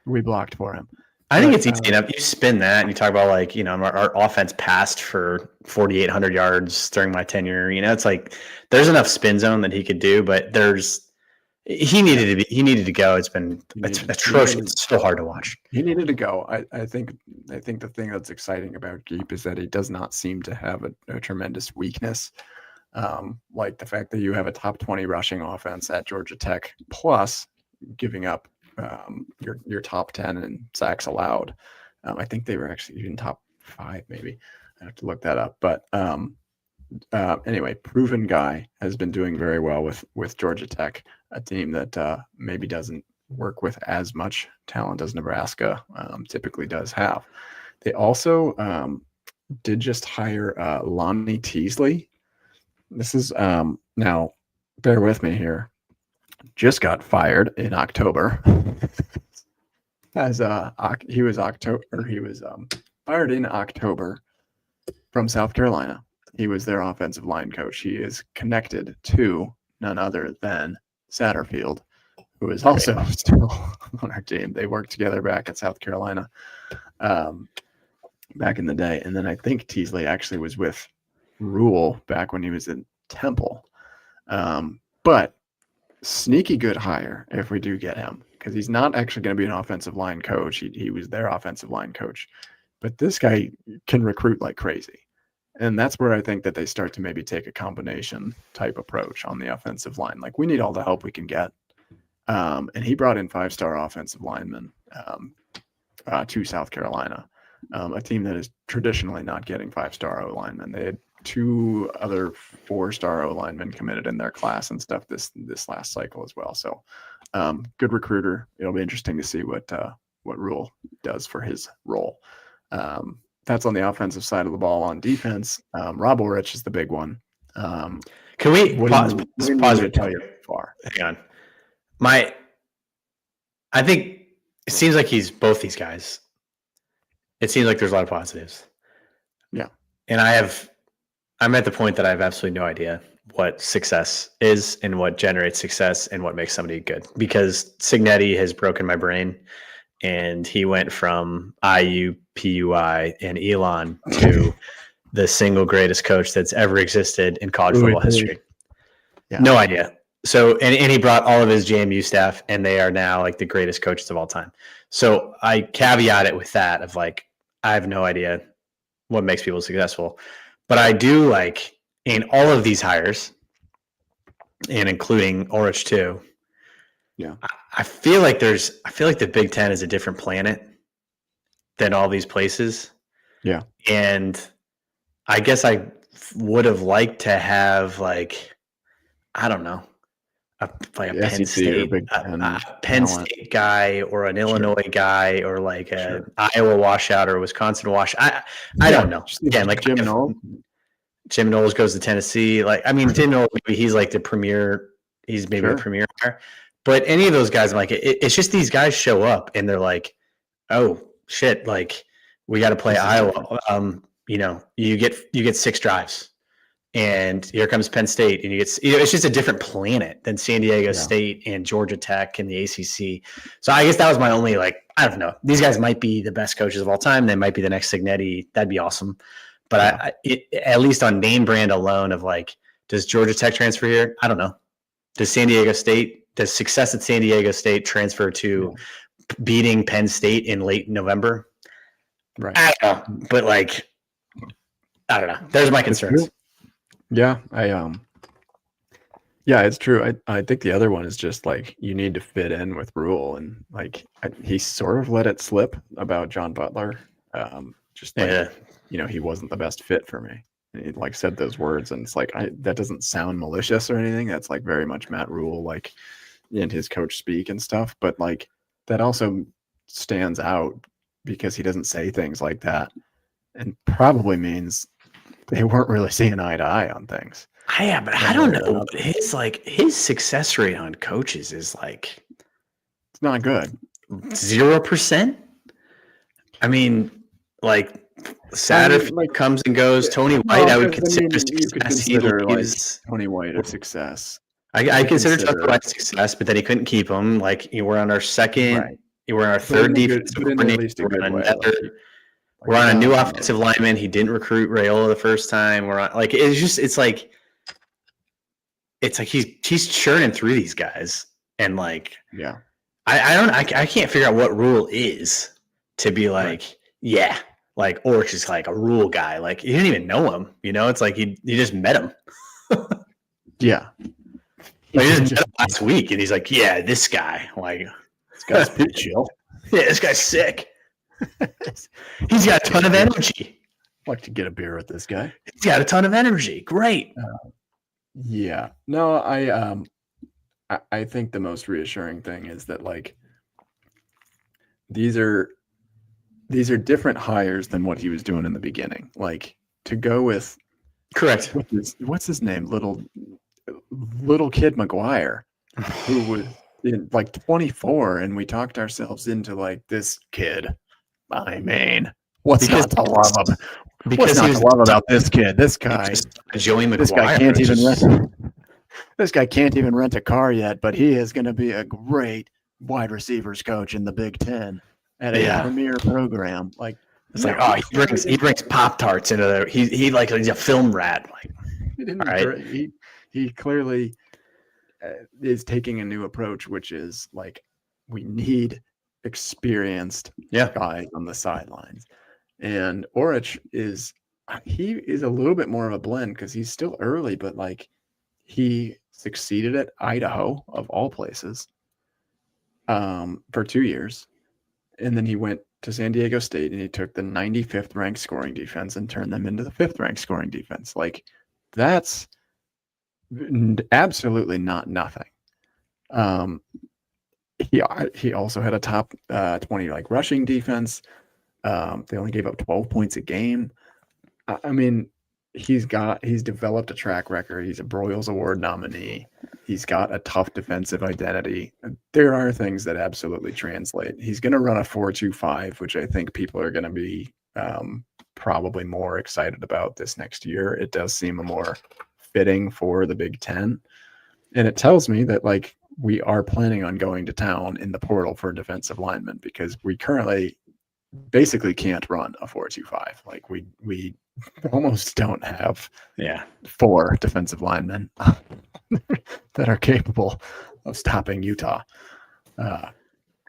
we blocked for him. I think it's easy enough. You spin that and you talk about like, our offense passed for 4,800 yards during my tenure. It's like there's enough spin zone that he could do, but he needed to go. It's atrocious. It's so hard to watch. He needed to go. I think the thing that's exciting about Geep is that he does not seem to have a tremendous weakness. Like the fact that you have a top 20 rushing offense at Georgia Tech, plus giving up your top 10 in sacks allowed. I think they were actually even top 5, maybe. I have to look that up. But anyway, proven guy has been doing very well with Georgia Tech, a team that maybe doesn't work with as much talent as Nebraska typically does have. They also did just hire Lonnie Teasley. This is now, bear with me here. Just got fired in October. He was fired in October from South Carolina. He was their offensive line coach. He is connected to none other than Satterfield, who is also still on our team. They worked together back at South Carolina back in the day. And then I think Teasley actually was with Rule back when he was in Temple. But sneaky good hire if we do get him, because he's not actually going to be an offensive line coach. He was their offensive line coach. But this guy can recruit like crazy. And that's where I think that they start to maybe take a combination type approach on the offensive line. Like, we need all the help we can get. And he brought in 5-star offensive linemen to South Carolina, a team that is traditionally not getting 5-star O linemen. They had 2 other 4-star O linemen committed in their class and stuff this last cycle as well. So good recruiter. It'll be interesting to see what Rule does for his role. That's on the offensive side of the ball. On defense, Rob Ulrich is the big one. Can we pause to tell you far? Hang on. I think it seems like he's both these guys. It seems like there's a lot of positives. Yeah. And I'm at the point that I have absolutely no idea. what success is and what generates success and what makes somebody good. Because Signetti has broken my brain, and he went from IUPUI and Elon to the single greatest coach that's ever existed in college football history. Yeah. No idea. So, and he brought all of his JMU staff, and they are now like the greatest coaches of all time. So I caveat it with that of like, I have no idea what makes people successful, but I do like in all of these hires, and including Orich too. Yeah. I feel like the Big Ten is a different planet than all these places. Yeah. And I guess I would have liked to have like, I don't know, a Penn State, a Penn State guy or an Illinois guy or like an Iowa washout or a Wisconsin washout. I don't know. Again, like Jim Knowles goes to Tennessee. Like, I mean, Jim Knowles, maybe he's like the premier. He's maybe the premier hire. But any of those guys, I'm like, it's just these guys show up and they're like, oh shit, like we got to play Iowa. You get 6 drives, and here comes Penn State, and it's just a different planet than San Diego State and Georgia Tech and the ACC. So I guess that was my only like, I don't know. These guys might be the best coaches of all time. They might be the next Signetti. That'd be awesome. But at least on name brand alone of like, does Georgia Tech transfer here? I don't know. Does success at San Diego State transfer to beating Penn State in late November? Right. I don't know. But like, I don't know. There's my concerns. Yeah. It's true. I think the other one is just like, you need to fit in with Rule, and like he sort of let it slip about John Butler. He wasn't the best fit for me. And he like said those words, and it's like, that doesn't sound malicious or anything. That's like very much Matt Rule, like in his coach speak and stuff. But like that also stands out because he doesn't say things like that, and probably means they weren't really seeing eye to eye on things. Yeah, but I don't know. His success rate on coaches is like, it's not good. 0%. I mean, like Satterfield comes and goes. Tony White, I would consider success. Tony White a success. I consider Tony White a success, but then he couldn't keep him. Like, we're on our second, we're on our third defensive coordinator. We're on a new offensive lineman. He didn't recruit Raiola the first time. We're on like, it's like he's churning through these guys, and like, I can't figure out what Rule is to be like, like Orich is like a Rule guy. Like, you didn't even know him, it's like you just met him. Yeah. Like, he just met him last week, and he's like, yeah, this guy, like, this guy's pretty chill. Yeah, this guy's sick. He's got a ton of energy. I'd like to get a beer with this guy. He's got a ton of energy. Great. No, I think the most reassuring thing is that like these are different hires than what he was doing in the beginning. Like, to go with correct. What's his name? Little kid McGuire, who was like 24, and we talked ourselves into like, this kid. I mean, what's not to love about this kid? This guy, Joey McGuire. This guy can't even rent a car yet, but he is going to be a great wide receivers coach in the Big Ten at a premier program. Like, it's he brings Pop-Tarts into there. He's a film rat. Like, he clearly is taking a new approach, which is like, we need experienced guys on the sidelines. And Orich is a little bit more of a blend because he's still early, but like, he succeeded at Idaho of all places for 2 years, and then he went to San Diego State, and he took the 95th ranked scoring defense and turned them into the 5th ranked scoring defense. Like, that's absolutely not nothing. He also had a top 20 like rushing defense. They only gave up 12 points a game. I mean, he's developed a track record. He's a Broyles Award nominee. He's got a tough defensive identity. There are things that absolutely translate. He's going to run a 4.25, which I think people are going to be probably more excited about this next year. It does seem a more fitting for the Big Ten. And it tells me that like we are planning on going to town in the portal for defensive linemen, because we currently basically can't run a 4-2-5. Like we almost don't have 4 defensive linemen that are capable of stopping Utah.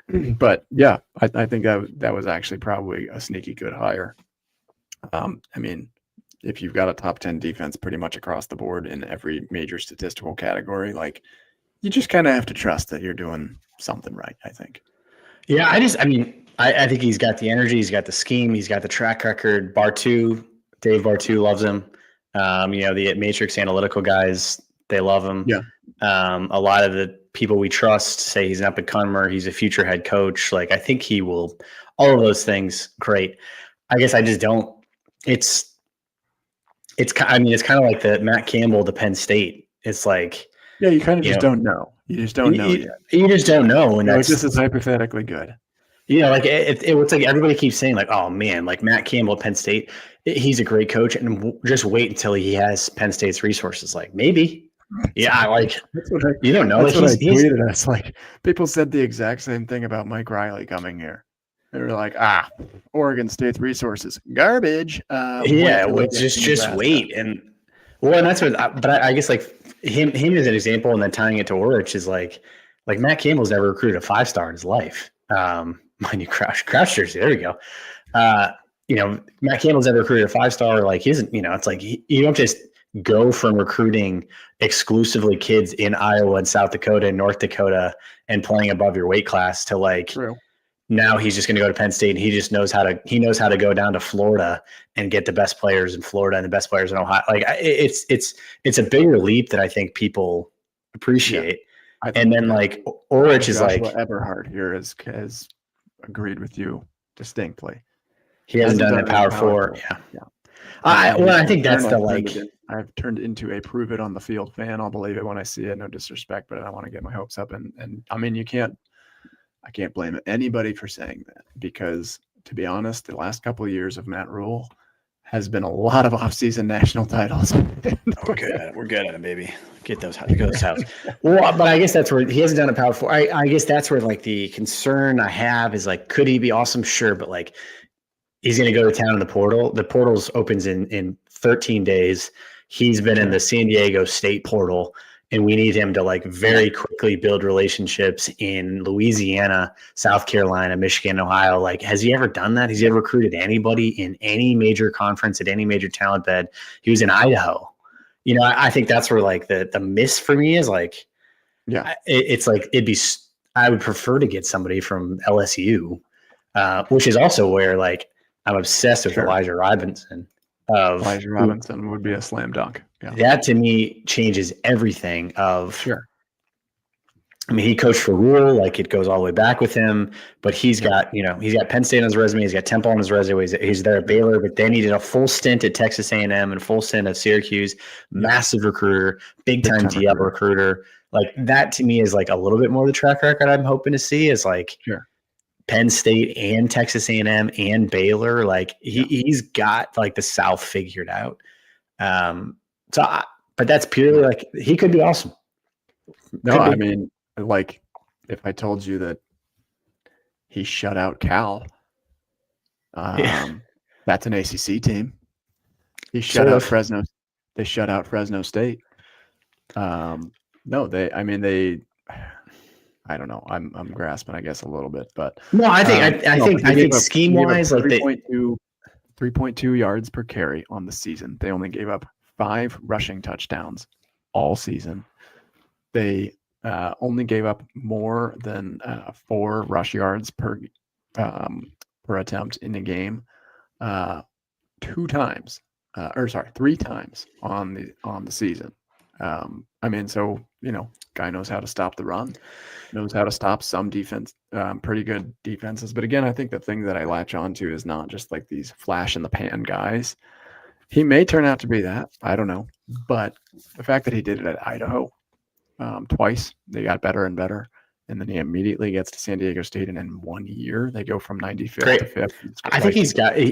But yeah, I think that was actually probably a sneaky good hire. I mean, if you've got a top 10 defense pretty much across the board in every major statistical category, like you just kind of have to trust that you're doing something right, I think. Yeah, I think he's got the energy, he's got the scheme, he's got the track record. Dave Bartu loves him. The Matrix analytical guys, they love him. Yeah. A lot of the people we trust say he's an up and comer, he's a future head coach. Like, I think he will, all of those things, great. I guess I just don't. It's kind of like the Matt Campbell to Penn State. It's like, yeah, you kind of just don't know. You just don't know yet. You just don't know, and this is hypothetically good. Like it's like everybody keeps saying, like, oh man, like Matt Campbell at Penn State, he's a great coach, and just wait until he has Penn State's resources. Like, maybe, yeah, like you don't know. That's what I tweeted. It's like people said the exact same thing about Mike Riley coming here. They were like, Oregon State's resources, garbage. Just wait. And that's what, but I guess like him as an example, and then tying it to Orich is like Matt Campbell's never recruited a 5-star in his life. My new Crouch jersey. There we go. Matt Campbell's never recruited a 5-star. Like, he isn't, it's like, you don't just go from recruiting exclusively kids in Iowa and South Dakota and North Dakota and playing above your weight class to like, True. Now he's just going to go to Penn State, and he just knows how to go down to Florida and get the best players in Florida and the best players in Ohio. Like, it's a bigger leap that I think people appreciate. Yeah. And then like Orich is like Eberhard here has agreed with you distinctly. He hasn't done the Power 4. Yeah. I think that's I've turned into a prove it on the field fan. I'll believe it when I see it. No disrespect, but I don't want to get my hopes up. And I mean, I can't blame anybody for saying that, because to be honest, the last couple of years of Matt Rule has been a lot of off-season national titles. We're good at it, baby. Get those out. Well, but I guess that's where he hasn't done a Power 4. I guess that's where like the concern I have is like, could he be awesome? Sure, but like he's going to go to town in the portal. The portals opens in 13 days. He's been in the San Diego State portal. And we need him to like very quickly build relationships in Louisiana, South Carolina, Michigan, Ohio. Like, has he ever done that? Has he ever recruited anybody in any major conference at any major talent bed? He was in Idaho. I think that's where like the miss for me is like, it's like I would prefer to get somebody from LSU, which is also where like I'm obsessed with Elijah Robinson. Elijah Robinson would be a slam dunk. Yeah. That to me changes everything. I mean, he coached for Rule, like it goes all the way back with him, but he's got Penn State on his resume, he's got Temple on his resume, he's there at Baylor, but then he did a full stint at Texas A&M and a full stint at Syracuse. Massive recruiter, big time DL recruiter. Like, that to me is like a little bit more the track record I'm hoping to see is like Penn State and Texas A&M and Baylor. Like he's got like the South figured out. But that's purely like, he could be awesome. I mean, like if I told you that he shut out Cal, that's an ACC team. He shut out Fresno. They shut out Fresno State. I don't know. I'm grasping, I guess, a little bit, but no, I think scheme wise, like 3.2 yards per carry on the season. They only gave up 5 rushing touchdowns all season. They only gave up more than 4 rush yards per attempt in a game 3 times on the season. I mean, so guy knows how to stop the run, knows how to stop some defense, pretty good defenses. But again, I think the thing that I latch onto is not just like these flash in the pan guys. He may turn out to be that. I don't know. But the fact that he did it at Idaho twice, they got better and better. And then he immediately gets to San Diego State, and in 1 year, they go from 95th to 5th. I think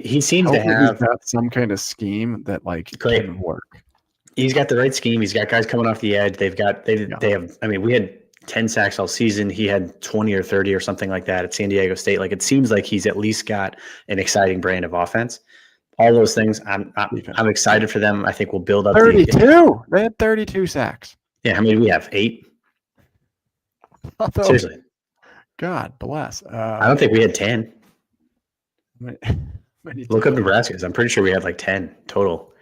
he seems to have got some kind of scheme that like can work. He's got the right scheme. He's got guys coming off the edge. They Yeah. have. I mean, we had 10 sacks all season. He had 20 or 30 or something like that at San Diego State. Like, it seems like he's at least got an exciting brand of offense. All those things. I'm excited for them. I think we'll build up 32. They had 32 sacks. Yeah, how many do we have? 8? Although, Seriously. God bless. I don't think we had 10. Many Look up Nebraska's. I'm pretty sure we had like 10 total.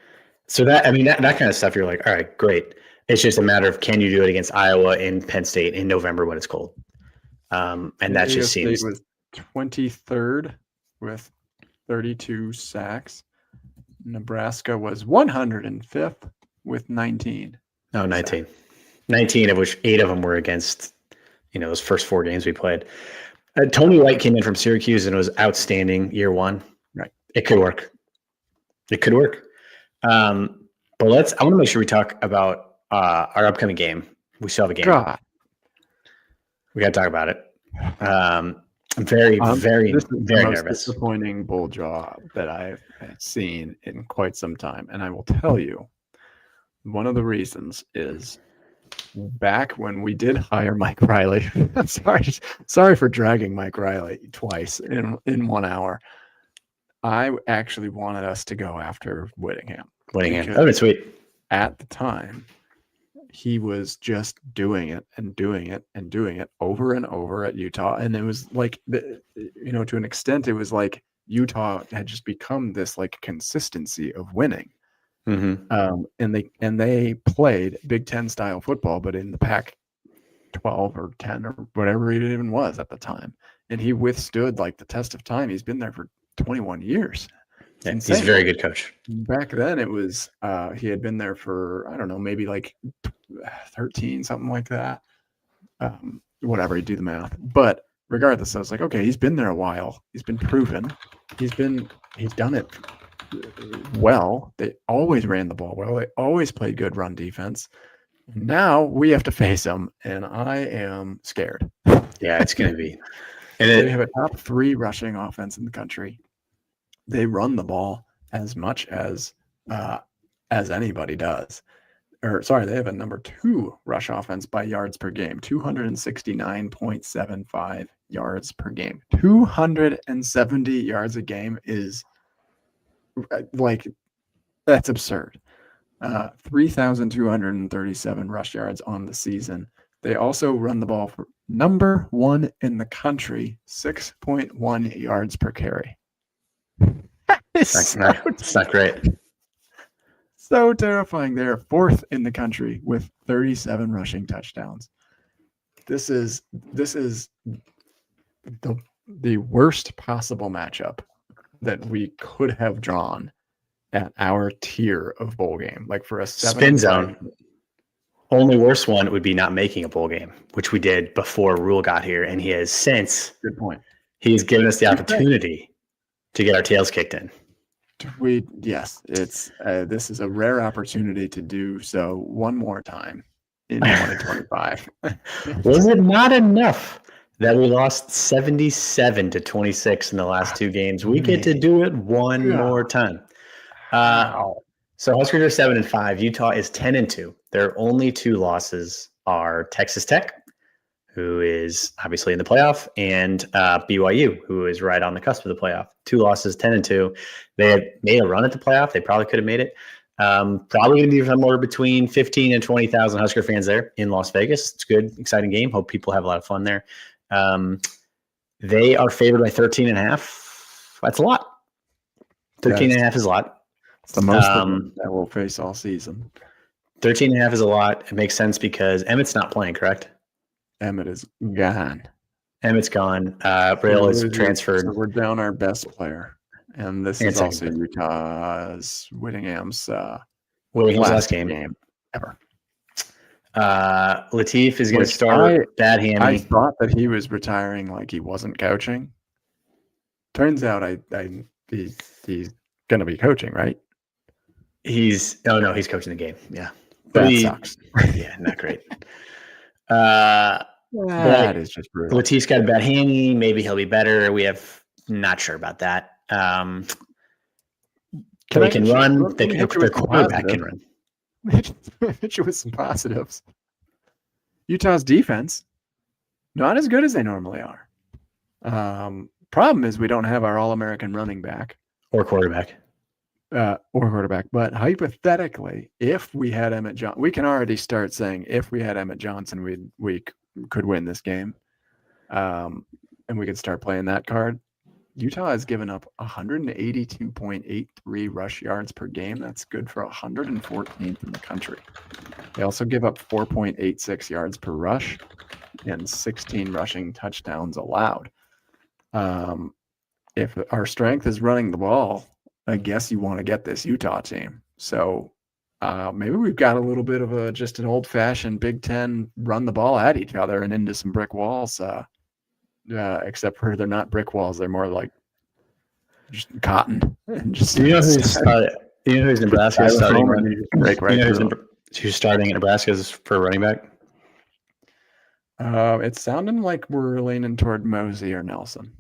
So that kind of stuff, you're like, all right, great. It's just a matter of, can you do it against Iowa and Penn State in November when it's cold? And that just seems. State was 23rd with 32 sacks. Nebraska was 105th with 19. No, 19. Sacks. 19, of which 8 of them were against, those first 4 games we played. Tony White came in from Syracuse and was outstanding year 1. Right. It could work. But I want to make sure we talk about our upcoming game. We still have a game. God. We got to talk about it. I'm very nervous. Disappointing bull job that I've seen in quite some time. And I will tell you, one of the reasons is back when we did hire Mike Riley. sorry for dragging Mike Riley twice in 1 hour. I actually wanted us to go after Whittingham. Oh, that's sweet. At the time, he was just doing it over and over at Utah. And it was like, to an extent, it was like Utah had just become this like consistency of winning. Mm-hmm. And they played Big Ten style football, but in the Pac-12 or 10 or whatever it even was at the time. And he withstood like the test of time. He's been there for 21 years. Yeah, he's a very good coach. Back then it was he had been there for, I don't know, maybe like 13, something like that. Whatever, you do the math. But regardless, I was like, okay, he's been there a while. He's been proven. He's done it well. They always ran the ball well. They always played good run defense. Now we have to face them, and I am scared. Yeah, it's going to be. And they have a top 3 rushing offense in the country. They run the ball as much as anybody does. They have a number 2 rush offense by yards per game, 269.75 yards per game. 270 yards a game is like, that's absurd. 3,237 rush yards on the season. They also run the ball for number 1 in the country, 6.1 yards per carry. It's not great. So terrifying. They're 4th in the country with 37 rushing touchdowns. This is the worst possible matchup that we could have drawn at our tier of bowl game. Like for a spin zone. Only worse one would be not making a bowl game, which we did before Rule got here, and he has since. Good point. He's given us the opportunity to get our tails kicked in. Yes, it's this is a rare opportunity to do so one more time in 2025. Was it not enough that we lost 77-26 in the last 2 games? We get to do it one more time. So Huskers are 7-5. Utah is 10-2. Their only 2 losses are Texas Tech, who is obviously in the playoff, and BYU, who is right on the cusp of the playoff. 2 losses, 10-2. They had made a run at the playoff. They probably could have made it. Probably going to be somewhere between 15 and 20,000 Husker fans there in Las Vegas. It's a good, exciting game. Hope people have a lot of fun there. They are favored by 13.5. That's a lot. 13.5 is a lot. It's the most that we'll face all season. 13.5 is a lot. It makes sense because Emmett's not playing, correct? Emmett is gone. Emmett's gone. Rail is transferred. So we're down our best player. And this is also Utah's Whittingham's last game ever. Latif is going to start. Bad hammy. I thought that he was retiring like he wasn't coaching. Turns out he's going to be coaching, right? He's coaching the game. Yeah. That sucks. Yeah, not great. That is just brutal. Latif's got a bad hammy. Maybe he'll be better. Not sure about that. They can run. Their quarterback can run. hit you with some positives. Utah's defense, not as good as they normally are. Problem is we don't have our All-American running back or quarterback. But hypothetically, if we had Emmett Johnson, we can already start saying if we had Emmett Johnson, we could win this game, and we could start playing that card. Utah has given up 182.83 rush yards per game. That's good for 114th in the country. They also give up 4.86 yards per rush and 16 rushing touchdowns allowed. If our strength is running the ball, I guess you want to get this Utah team. So maybe we've got a little bit of just an old-fashioned Big Ten run the ball at each other and into some brick walls. Except for they're not brick walls; they're more like just cotton. And just you know who's Nebraska starting? Who's starting at Nebraska's for running back? It's sounding like we're leaning toward Mosey or Nelson.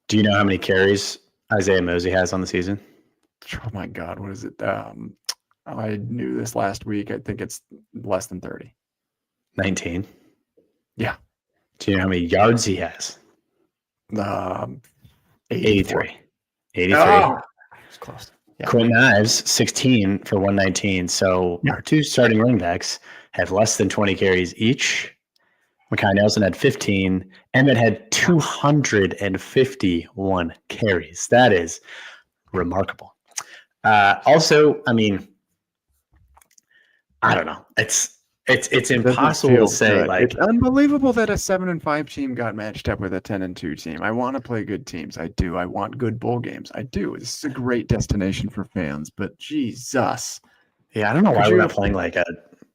Do you know how many carries Isaiah Mosey has on the season? Oh my God, what is it? I knew this last week. I think it's less than 30. 19. Yeah. Do you know how many yards he has? 83. 83. Oh, it's close. Yeah. Quentin Ives, 16 for 119. So our two starting running backs have less than 20 carries each. Mekhi Nelson had 15. Emmett had 251 carries. That is remarkable. Also, I mean, I don't know. It's impossible to say. Good. Like, it's unbelievable that a 7-5 team got matched up with a 10-2 team. I want to play good teams. I do. I want good bowl games. I do. This is a great destination for fans. But Jesus, yeah, I don't know why we're not playing like a.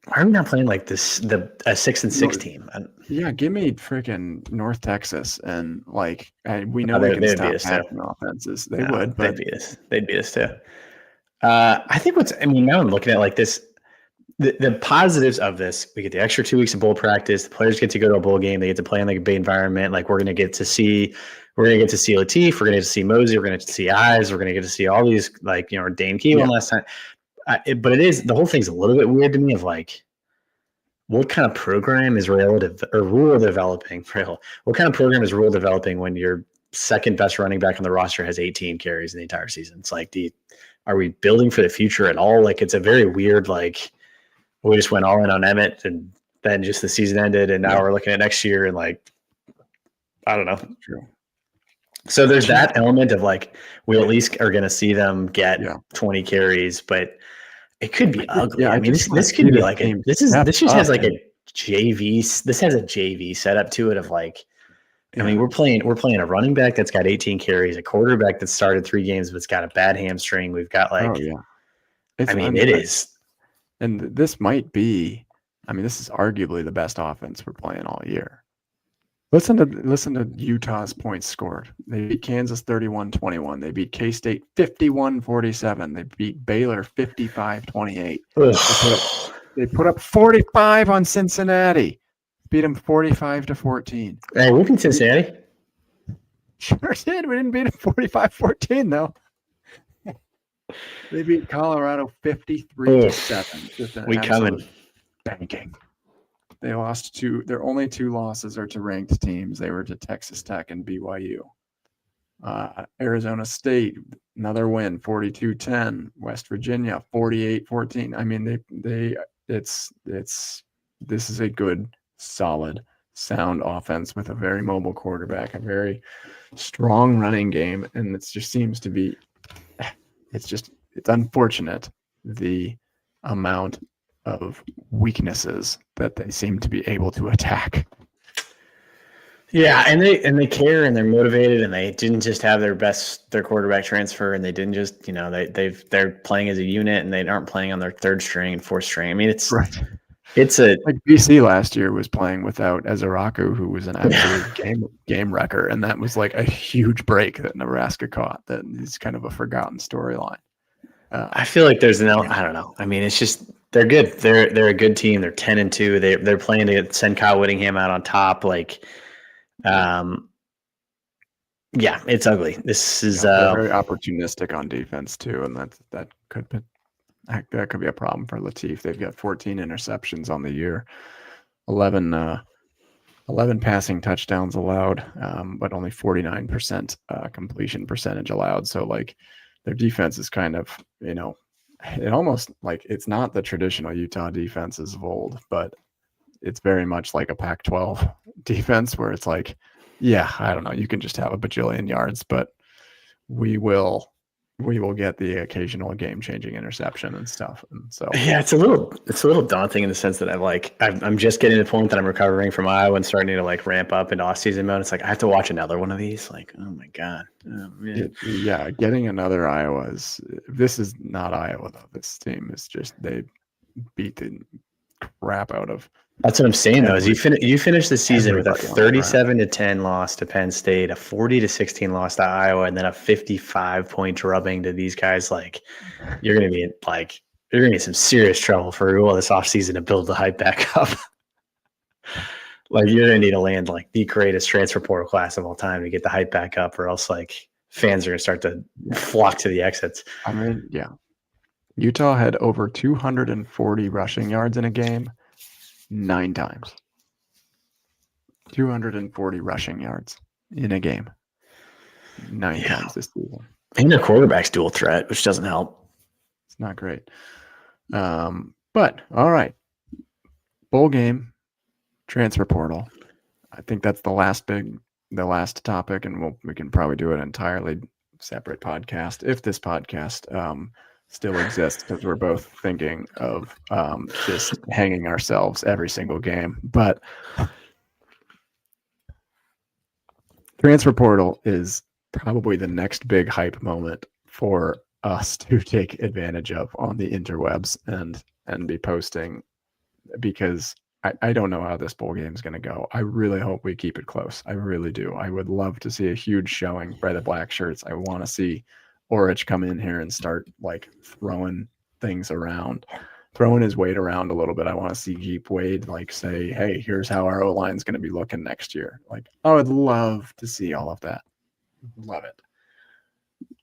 Why are we not playing like this? A 6-6 team. Yeah, give me freaking North Texas and like we know they can stop passing offenses. They would, but they'd beat us. They'd beat us too. I think now I'm looking at like this. The positives of this, we get the extra 2 weeks of bowl practice. The players get to go to a bowl game. They get to play in like a big environment. Like we're gonna get to see Lateef. We're gonna get to see Mosey. We're gonna get to see Ives. We're gonna get to see all these like Dane Keelan last time. But the whole thing's a little bit weird to me. Of like, what kind of program is Rule developing? What kind of program is Rule developing when your second best running back on the roster has 18 carries in the entire season? It's like, are we building for the future at all? Like, it's a very weird like. We just went all in on Emmett, and then just the season ended, and now we're looking at next year, and like, I don't know. True. So there's that element of like, we at least are going to see them get 20 carries, but it could be ugly. Yeah, I mean, this could be like this just has like a JV. This has a JV setup to it of like, I mean, we're playing a running back that's got 18 carries, a quarterback that started 3 games but's got a bad hamstring. We've got like, it is. And this might be, this is arguably the best offense we're playing all year. Listen to Utah's points scored. They beat Kansas 31-21. They beat K-State 51-47. They beat Baylor 55-28. They put up 45 on Cincinnati. Beat them 45-14. Hey, we beat Cincinnati. Sure did. We didn't beat them 45-14 though. They beat Colorado 53-7. We coming. Banking. They lost their only 2 losses are to ranked teams. They were to Texas Tech and BYU. Arizona State, another win, 42-10. West Virginia, 48-14. I mean, this is a good, solid, sound offense with a very mobile quarterback, a very strong running game, and it just seems to be. It's unfortunate the amount of weaknesses that they seem to be able to attack. Yeah, and they care and they're motivated and they didn't just have their quarterback transfer and they didn't just they're playing as a unit and they aren't playing on their 3rd string and 4th string. I mean, it's like BC last year was playing without Ezeraku, who was an absolute game wrecker, and that was like a huge break that Nebraska caught. That is kind of a forgotten storyline. I feel like there's I don't know. I mean, it's just they're good. They're a good team. They're 10-2. They're playing to send Kyle Whittingham out on top. Like, it's ugly. This is they're very opportunistic on defense too, and that could That could be a problem for Latif. They've got 14 interceptions on the year, 11 passing touchdowns allowed, but only 49% completion percentage allowed. So like their defense is kind of, it almost like it's not the traditional Utah defenses of old, but it's very much like a Pac-12 defense where it's like, yeah, I don't know, you can just have a bajillion yards, but we will get the occasional game-changing interception and stuff. And so yeah, it's a little daunting in the sense that I'm just getting to the point that I'm recovering from Iowa and starting to like ramp up into off-season mode. It's like I have to watch another one of these. Like, oh my god, oh, man. Yeah, getting another Iowa this is not Iowa though. This team is just they beat the crap out of. That's what I'm saying though. Is you finish the season with a 37-10 loss to Penn State, a 40-16 loss to Iowa, and then a 55-point drubbing to these guys. Like you're gonna be in some serious trouble for Raiolacoaster this offseason to build the hype back up. Like you're gonna need to land like the greatest transfer portal class of all time to get the hype back up, or else like fans are gonna start to flock to the exits. I mean, yeah. Utah had over 240 rushing yards in a game 9 times. 240 rushing yards in a game 9 times this season. And their quarterback's dual threat, which doesn't help. It's not great. But all right. Bowl game, transfer portal. I think that's the last topic, and we can probably do an entirely separate podcast if this podcast still exists, because we're both thinking of just hanging ourselves every single game. But transfer portal is probably the next big hype moment for us to take advantage of on the interwebs and be posting, because I don't know how this bowl game is going to go. I really hope we keep it close. I really do. I would love to see a huge showing by the black shirts. I want to see Orich come in here and start like throwing things around, throwing his weight around a little bit. I want to see Jeep Wade like say, hey, here's how our O-line is going to be looking next year. Like I would love to see all of that. Love it.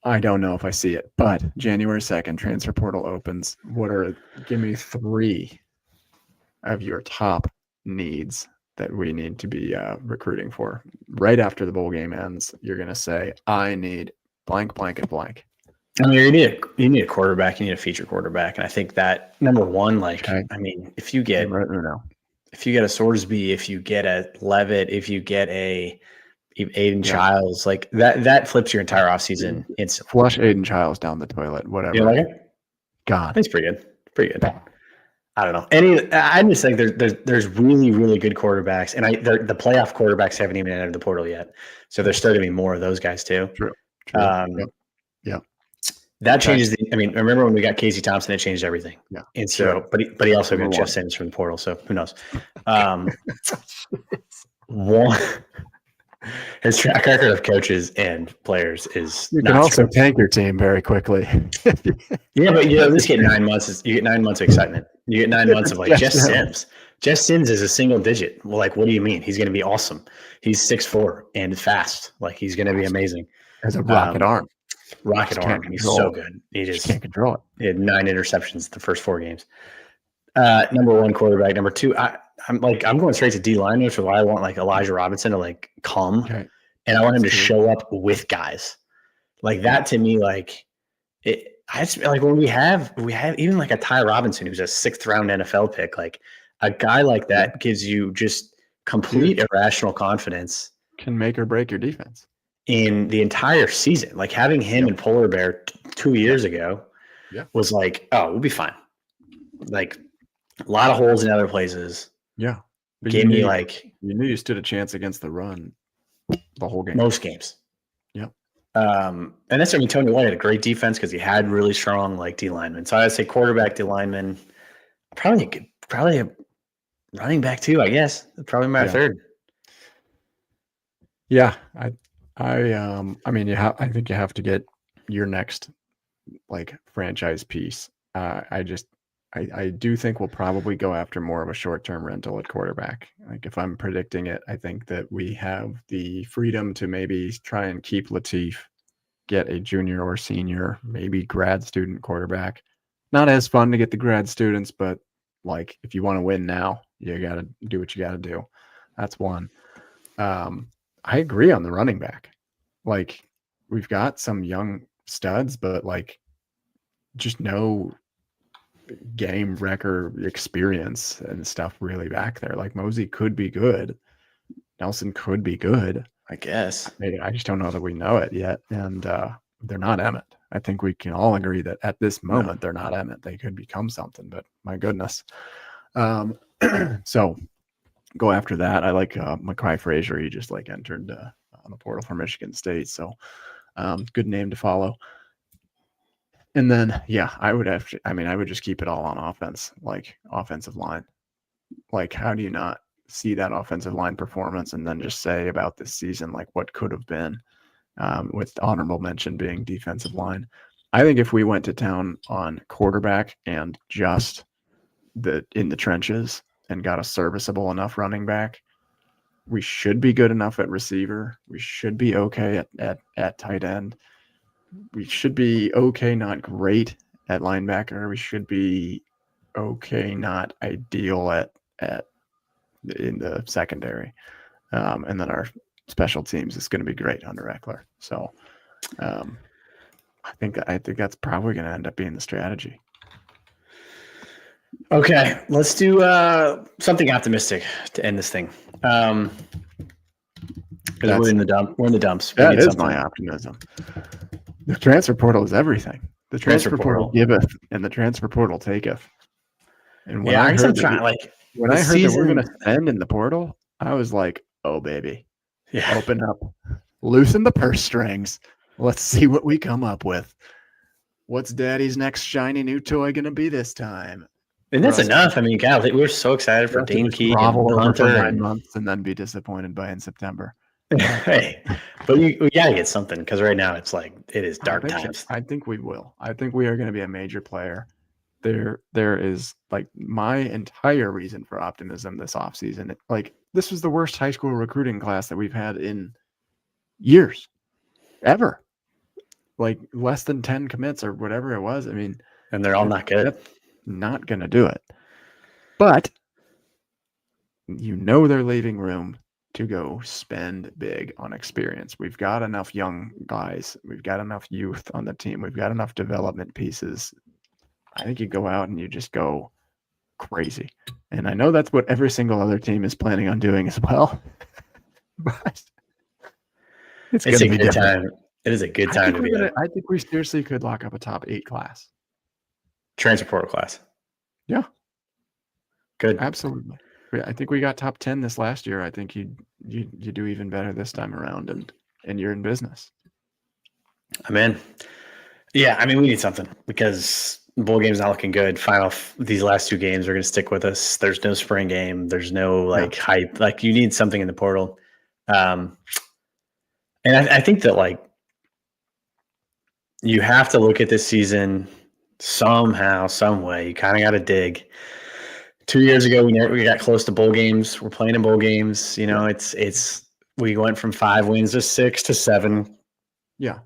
I don't know if I see it, but January 2nd, transfer portal opens. Give me 3 of your top needs that we need to be recruiting for. Right after the bowl game ends, you're going to say, I need blank, blank, and blank. I mean, you need a quarterback. You need a feature quarterback, and I think that number one, like, okay. I mean, if you get a Sorsby, if you get a Levitt, if you get a Aiden Childs, like that flips your entire offseason instantly. Flush Aiden Childs down the toilet, whatever. You like it? God, it's pretty good. Pretty good. I don't know. I just think there's really, really good quarterbacks, and the playoff quarterbacks haven't even entered the portal yet, so there's starting to be more of those guys too. True. Yep. That changes I mean, remember when we got Casey Thompson? It changed everything. Yeah. And so, but he also got Jeff Sims from the portal, so who knows? His track record of coaches and players is. You can also tank your team very quickly. Yeah, but this get 9 months. You get 9 months of excitement. You get 9 months of like Jeff Sims. Jeff Sims is a single digit. Well, like, what do you mean? He's going to be awesome. He's 6'4" and fast. Like, he's going to be amazing. Has a rocket arm. Rocket arm. He's so good. He just can't control it. He had 9 interceptions the first 4 games. Number 1 quarterback. Number 2, I'm going straight to D line, which is why I want like Elijah Robinson to like come, and I want him to show up with guys like that. To me, like like when we have even like a Ty Robinson who's a 6th round NFL pick, like a guy like that gives you just complete irrational confidence, can make or break your defense in the entire season. Like having him in Polar Bear 2 years ago was like, oh, we'll be fine. Like a lot of holes in other places. Yeah. Gave me like you knew you stood a chance against the run the whole game. Most games. Yep. And that's, I mean, Tony White had a great defense because he had really strong like D linemen. So I'd say quarterback, D lineman, probably a running back too, I guess. Probably my third. Yeah. I mean I think you have to get your next like franchise piece. I do think we'll probably go after more of a short-term rental at quarterback. Like if I'm predicting it, I think that we have the freedom to maybe try and keep Latif, get a junior or senior, maybe grad student quarterback, not as fun to get the grad students, but like if you want to win now, you got to do what you got to do. That's one. I agree on the running back. Like we've got some young studs, but like just no game record experience and stuff really back there. Like Mosey could be good. Nelson could be good. I guess. I just don't know that we know it yet. And they're not Emmett. I think we can all agree that at this moment, they're not Emmett. They could become something, but my goodness. So go after that. I like Mackay Frazier. He just like entered on the portal for Michigan State. So good name to follow. And then, yeah, I would just keep it all on offense, like offensive line. Like, how do you not see that offensive line performance and then just say about this season, like what could have been, with honorable mention being defensive line? I think if we went to town on quarterback and just in the trenches and got a serviceable enough running back, we should be good enough at receiver. We should be okay at tight end. We should be okay, not great at linebacker. We should be okay, not ideal at in the secondary. And then our special teams is going to be great under Eckler. So I think that's probably going to end up being the strategy. Okay, let's do something optimistic to end this thing. Because we're in the dump. We're in the dumps. That is my optimism. The transfer portal is everything. The transfer portal giveth, and the transfer portal taketh. And when I heard that we're going to spend in the portal, I was like, "Oh baby, yeah, open up, loosen the purse strings. Let's see what we come up with. What's Daddy's next shiny new toy going to be this time?" And that's enough. I mean, God, we were so excited for Dane Keek and Hunter for 9 months and then be disappointed by in September. Hey, but we got to get something because right now it is dark times. I think we will. I think we are going to be a major player. There is like my entire reason for optimism this offseason. Like this was the worst high school recruiting class that we've had in years, ever. Like less than 10 commits or whatever it was. I mean, and they're all not good. Not going to do it. But they're leaving room to go spend big on experience. We've got enough young guys. We've got enough youth on the team. We've got enough development pieces. I think you go out and you just go crazy. And I know that's what every single other team is planning on doing as well. But it's a good time. It is a good time to be there. I think we seriously could lock up a top 8 class. Transfer portal class. Yeah. Good. Absolutely. I think we got top 10 this last year. I think you do even better this time around, and you're in business. I'm in. Yeah, I mean, we need something because bowl game's not looking good. These last 2 games are going to stick with us. There's no spring game. There's no hype. Like you need something in the portal. And I think that you have to look at this season somehow, some way. You kind of got to dig. 2 years ago, we got close to bowl games. We're playing in bowl games. We went from 5 wins to 6 to 7. Yeah.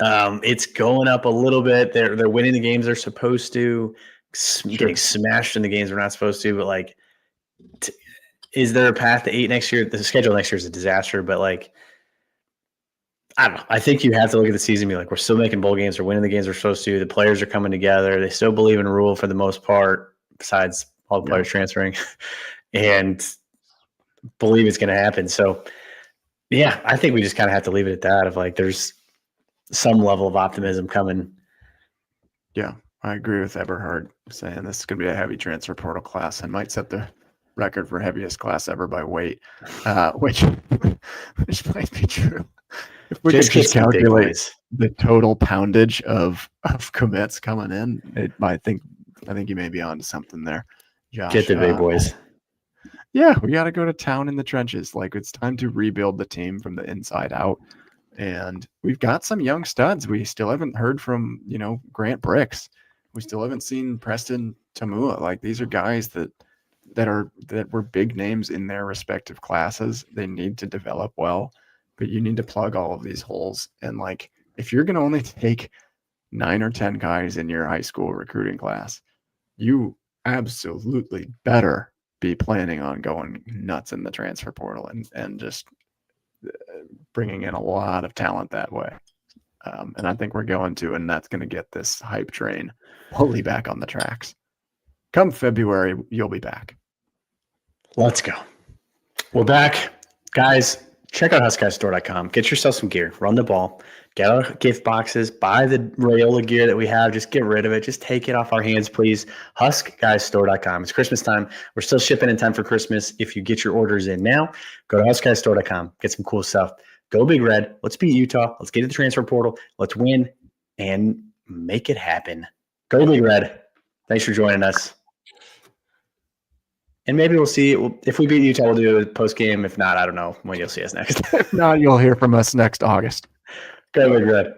It's going up a little bit. They're winning the games they're supposed to, getting smashed in the games we're not supposed to. But is there a path to 8 next year? The schedule next year is a disaster. But I don't know. I think you have to look at the season and be like, we're still making bowl games. We're winning the games we're supposed to. The players are coming together. They still believe in Rule for the most part, besides all the players transferring, and believe it's going to happen. So, yeah, I think we just kind of have to leave it at that. Of there's some level of optimism coming. Yeah, I agree with Eberhard saying this is going to be a heavy transfer portal class and might set the record for heaviest class ever by weight, which might be true. If we could just calculate the total poundage of commits coming in, I think you may be onto something there, Josh. Get the big boys. Yeah, we got to go to town in the trenches. It's time to rebuild the team from the inside out. And we've got some young studs. We still haven't heard from, Grant Bricks. We still haven't seen Preston Tamua. These are guys that were big names in their respective classes. They need to develop well, but you need to plug all of these holes. And if you're going to only take 9 or 10 guys in your high school recruiting class, you absolutely better be planning on going nuts in the transfer portal and just bringing in a lot of talent that way. And I think we're going to, and that's going to get this hype train fully back on the tracks. Come February, you'll be back. Let's go. We're back. Guys, check out HuskGuyStore.com. Get yourself some gear. Run the ball. Get our gift boxes. Buy the Raiola gear that we have. Just get rid of it. Just take it off our hands, please. HuskGuyStore.com. It's Christmas time. We're still shipping in time for Christmas. If you get your orders in now, go to HuskGuyStore.com. Get some cool stuff. Go Big Red. Let's beat Utah. Let's get to the transfer portal. Let's win and make it happen. Go Big Red. Thanks for joining us. And maybe we'll see. If we beat Utah, we'll do a post game. If not, I don't know when you'll see us next. If not, you'll hear from us next August. Go Big Red.